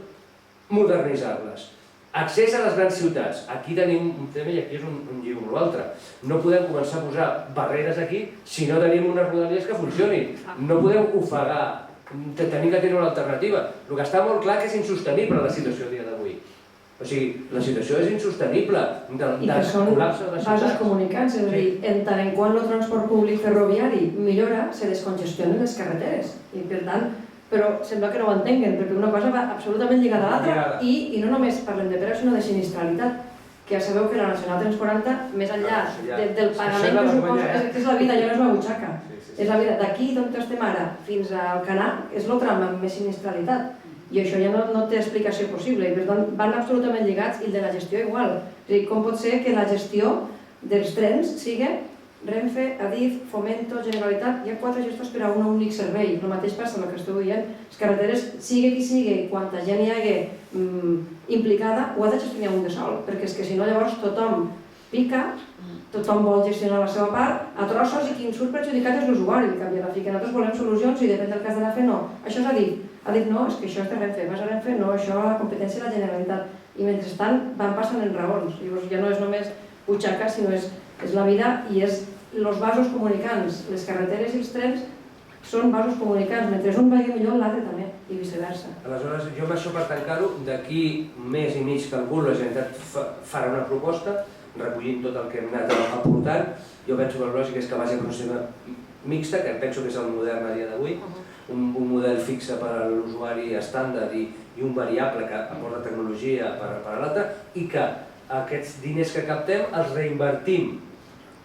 modernitzar-les. Accés a les grans ciutats. Aquí tenim un tema i aquí és un llibre amb l'altre. No podem començar a posar barreres aquí si no tenim unes rodalies que funcionin. No podem ofegar, tenim que tenir una alternativa. El que està molt clar que és insostenible la situació a dia d'avui. O sigui, la situació és insostenible. I que són vasos comunicants, és a dir, en tant en quant el transport públic ferroviari millora, se descongestionen les carreteres. I per tant, però sembla que no ho entenguen, perquè una cosa va absolutament lligada a l'altra i no només parlem de preus, sinó de sinistralitat, que ja sabeu que la Nacional 340, més enllà del pagament que suposa, és la vida, ja no és la butxaca, és la vida. D'aquí d'on estem ara fins al Canà és el tram amb més sinistralitat i això ja no té explicació possible i per tant van absolutament lligats i el de la gestió igual. És a dir, com pot ser que la gestió dels trens sigui Renfe, Adif, Fomento, Generalitat, hi ha 4 gestors per a un únic servei. El mateix passa amb el que esteu dient. Les carreteres, sigui qui sigui, quanta gent hi hagi implicada, ho ha de gestionar un de sol, perquè és que si no llavors tothom pica, tothom vol gestionar la seva part a trossos i qui en surt perjudicat és l'usuari. En canvi, a la fi que nosaltres volem solucions i depèn del cas de la FE no. Això és Adif. Adif no, és que això és de Renfe. Vas a Renfe, no, això a la competència de la Generalitat. I mentrestant van passant en raons. Llavors ja no és només butxaca, sinó és la vida i és els vasos comunicants. Les carreteres i els trens són vasos comunicants, mentre un vagi millor l'altre també, i viceversa. Aleshores, jo amb això per tancar-ho, d'aquí un mes i mig calculo, la Generalitat farà una proposta, recollint tot el que hem anat aportant. Jo penso que el lògic és que vagi a un sistema mixta, que penso que és el modern a dia d'avui, un model fixe per a l'usuari estàndard i un variable que aporta tecnologia per a l'altre, i que aquests diners que captem els reinvertim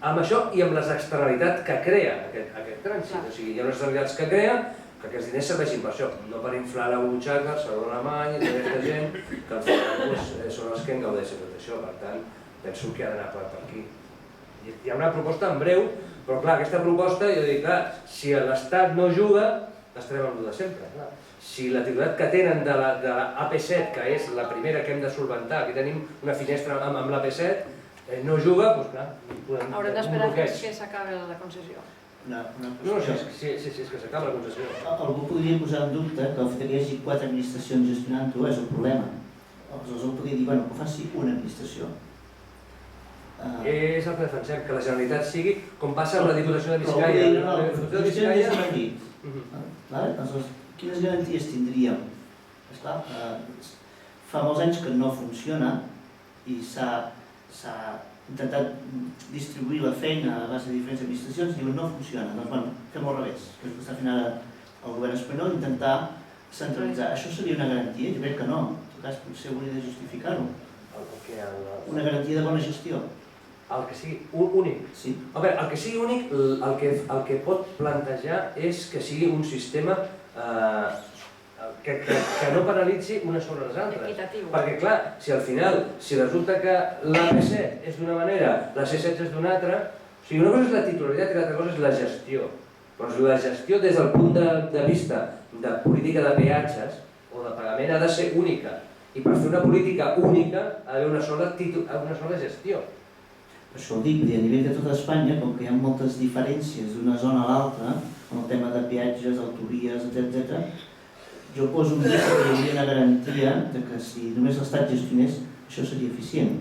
amb això i amb les externalitats que crea aquest trànsit. O sigui, hi ha unes externalitats que crea que aquests diners serveixin per això, no per inflar la butxaca, el saló alemany i tota aquesta gent que al final són els que en gaudeixen tot això. Per tant, penso que ha d'anar per aquí. Hi ha una proposta en breu, però clar, aquesta proposta, jo dic, clar, si l'Estat no juga, estarem amb el de sempre. Si la titularitat que tenen de l'AP7, que és la primera que hem de solventar, aquí tenim una finestra amb l'AP7, no juga, doncs clar, haurem d'esperar fins que s'acabi la concessió. No, si és que s'acaba la concessió. Algú podria posar en dubte que el fet que hi hagi 4 administracions gestionant-ho és el problema. Aleshores algú podria dir, bueno, que ho faci una administració. És el que defensem, que la Generalitat sigui com passa amb la Diputació de Biscaia. La Diputació de Biscaia és Madrid. Aleshores, quines garanties tindríem? Esclar, fa molts anys que no funciona i s'ha intentat distribuir la feina a base de diferents administracions i diuen no funciona. Doncs, bueno, fem al revés, que és el que està fent ara el govern espanyol, intentar centralitzar. Això seria una garantia? Jo crec que no. En tot cas, potser hauria de justificar-ho. Una garantia de bona gestió. El que sigui únic. Sí. A veure, el que sigui únic, el que pot plantejar és que sigui un sistema que no penalitzi unes sobre les altres. Equitatiu. Perquè clar, si al final, si resulta que l'AP7 és d'una manera, la C16 és d'una altra, o sigui, una cosa és la titularitat i l'altra cosa és la gestió. Doncs la gestió des del punt de vista de política de peatges o de pagament ha de ser única. I per fer una política única ha d'haver una sola gestió. Això ho dic, a nivell de tota Espanya, com que hi ha moltes diferències d'una zona a l'altra, amb el tema de peatges, autovies, etc., jo poso un dia que hi hauria una garantia de que si només l'Estat gestionés, això seria eficient.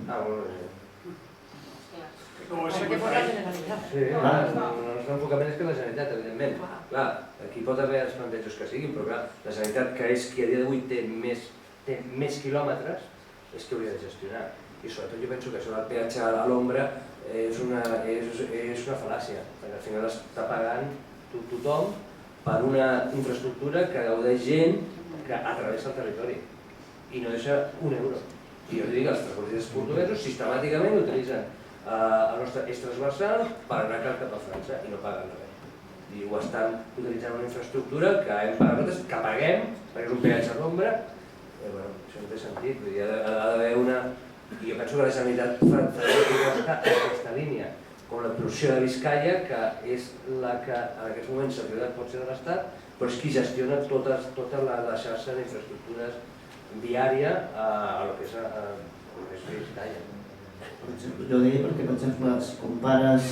Perquè fos la Generalitat. Sí, el nostre enfocament és que la Generalitat, evidentment. Clar, aquí pot haver els plantejos que siguin, però clar, la Generalitat, que és qui a dia d'avui té més quilòmetres, és qui hauria de gestionar. I sobretot jo penso que això del peatge a l'ombra és una fal·làcia, perquè al final està pagant tothom per una infraestructura que gaudeix gent que atravessa el territori i no deixa un euro. I jo dic que els transportistes portuguesos sistemàticament utilitzen el nostre eix transversal per anar cap a França i no paguen res. I ho estan utilitzant una infraestructura que hem pagat nosaltres, que paguem, perquè és un peatge a l'ombra, això no té sentit, ha d'haver una... I jo penso que la Generalitat fa aquesta línia, com la Diputació de Biscaia, que és la que en aquests moments la prioritat pot ser de l'Estat, però és qui gestiona tota la xarxa d'infraestructures viària a lo que és Biscaia. Jo deia perquè, per exemple, si compares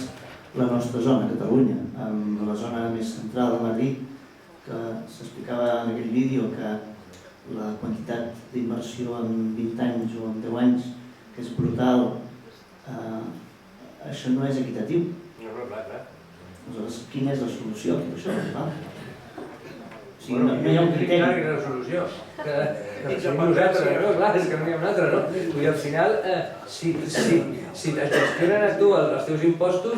la nostra zona, Catalunya, amb la zona més central de Madrid, que s'explicava en aquell vídeo que la quantitat d'inversió en 20 anys o en 10 anys que és brutal, això no és equitatiu. No, clar. Aleshores, quina és la solució a tot això? O sigui, no hi ha un criteri. Quina és la solució? Que som nosaltres, no? Clar, és que no hi ha una altra, no? I al final, si et gestionen a tu els teus impostos,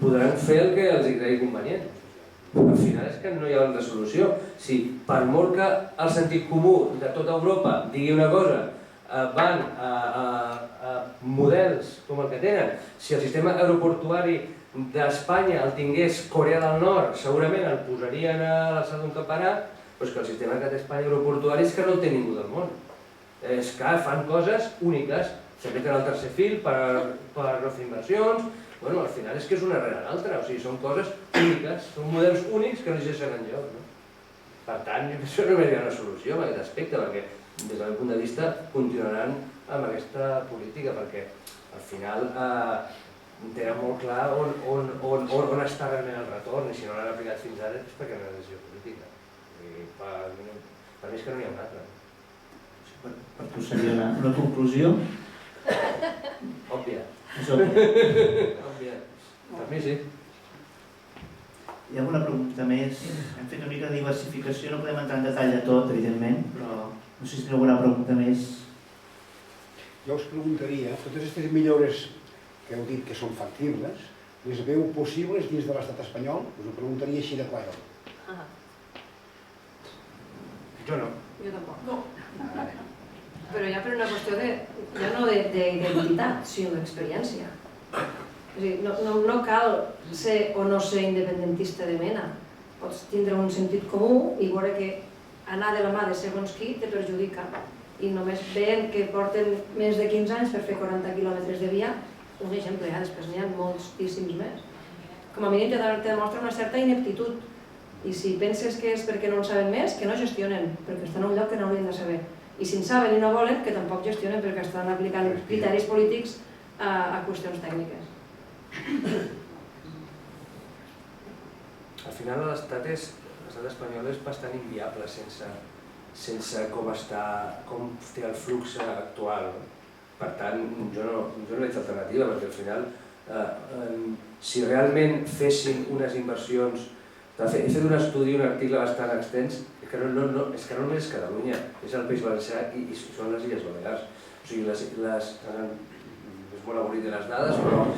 podran fer el que els cregui convenient. Al final és que no hi ha una solució. Si per molt que el sentit comú de tota Europa digui una cosa, van a models com el que tenen. Si el sistema aeroportuari d'Espanya el tingués Corea del Nord, segurament el posarien a l'alçada d'un campanar, però és que el sistema que té Espanya aeroportuari és que no el té ningú del món. És que fan coses úniques, sempre tenen el tercer fil per no fer inversions, al final és que és una rere l'altra, o sigui, són coses úniques, són models únics que no existeixen enlloc. Per tant, això només hi ha una solució en aquest aspecte, perquè des del meu punt de vista continuaran amb aquesta política, perquè al final tenen molt clar on està realment el retorn, i si no l'han aplicat fins ara és perquè no hi ha decisió política. Per mi és que no n'hi ha una altra. Per tu seria una conclusió? Òbvia. És òbvia. Òbvia. Per mi sí. Hi ha alguna pregunta més? Hem fet una mica de diversificació, no podem entrar en detall de tot, evidentment, però no sé si teniu alguna pregunta més. Jo us preguntaria, totes aquestes millores que heu dit que són factibles, les veu possibles dins de l'estat espanyol? Us ho preguntaria així de clar. Jo no. Jo tampoc. No. Però ja per una qüestió ja no d'identitat, sinó d'experiència. És a dir, no cal ser o no ser independentista de mena. Pots tindre un sentit comú i veure que anar de la mà de segons qui te perjudica. I només veient que porten més de 15 anys per fer 40 quilòmetres de via, un exemple, després n'hi ha moltíssims més. Com a mínim te demostra una certa ineptitud. I si penses que és perquè no en saben més, que no gestionen, perquè estan en un lloc que no haurien de saber. I si en saben i no volen, que tampoc gestionen perquè estan aplicant criteris polítics a qüestions tècniques. Al final l'estat espanyol és bastant inviable sense com té el flux actual. Per tant, jo no veig alternativa, perquè al final, si realment fessin unes inversions. He fet un estudi, un article bastant extens, que no només és Catalunya, és el País Valencià i són les Illes Balears. O sigui, és molt avorrit de les dades, però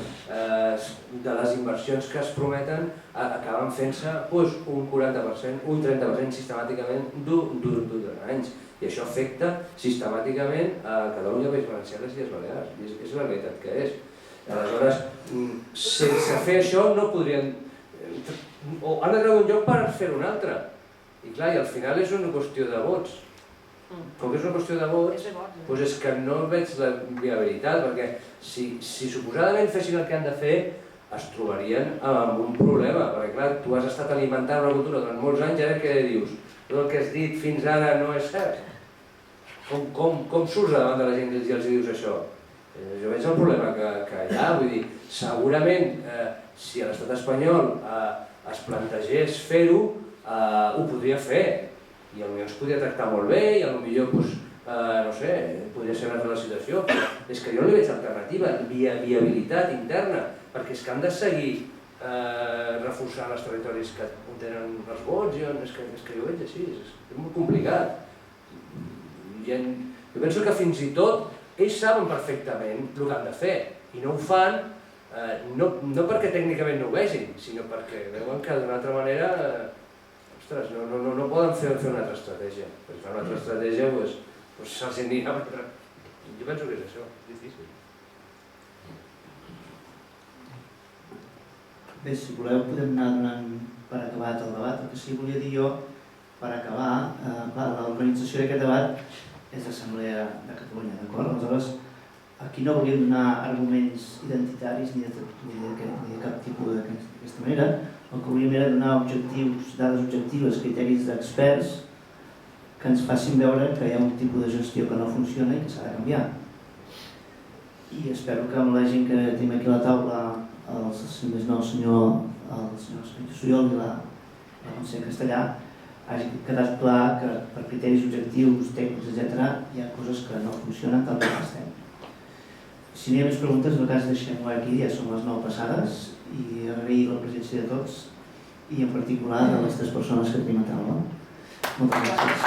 de les inversions que es prometen acaben fent-se un 40%, un 30% sistemàticament durant anys. I això afecta sistemàticament a Catalunya, País Valencià i les Illes Balears. I és la realitat que és. Aleshores, sense fer això no podrien... O han de treure un lloc per fer-ho un altre. I clar, i al final és una qüestió de vots. Com que és una qüestió de vots, doncs és que no veig la viabilitat, perquè si suposadament fessin el que han de fer, es trobarien amb un problema, perquè clar, tu has estat alimentant una cultura durant molts anys i ara què dius? Tot el que has dit fins ara no és cert. Com surts davant de la gent i els dius això? Jo veig el problema que hi ha, vull dir, segurament si a l'estat espanyol es plantegés fer-ho, ho podria fer, i potser ens podria tractar molt bé, i potser, no sé, podria ser una altra situació, però és que jo no li veig alternativa, viabilitat interna, perquè és que han de seguir reforçant els territoris que tenen els vots, és que jo ho veig així, és molt complicat. Jo penso que fins i tot ells saben perfectament el que han de fer, i no ho fan, no perquè tècnicament no ho vegin, sinó perquè veuen que d'una altra manera, ostres, no poden fer una altra estratègia. Per fer una altra estratègia, doncs se'ls anirà. Jo penso que és això, és difícil. Bé, si voleu podem anar donant per acabat el debat. El que sí que volia dir jo, per acabar, l'organització d'aquest debat és l'Assemblea de Catalunya, d'acord? Aleshores, aquí no volíem donar arguments identitaris ni de cap tipus d'aquesta manera. El que volíem era donar dades objectives, criteris d'experts que ens facin veure que hi ha un tipus de gestió que no funciona i que s'ha de canviar. I espero que amb la gent que tenim aquí a la taula, si més no el senyor Soriol i la Montse Castellà, hagi quedat clar que per criteris objectius, tècnics, etc., hi ha coses que no funcionen tal com estem. Si no hi ha més preguntes, en el cas deixem-ho aquí, ja són les 9 passades, i agrair la presència de tots, i en particular de les 3 persones que tenim a taula. Moltes gràcies.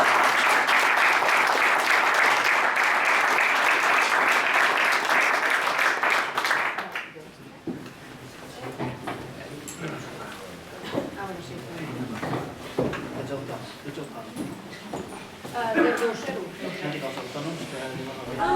Ah,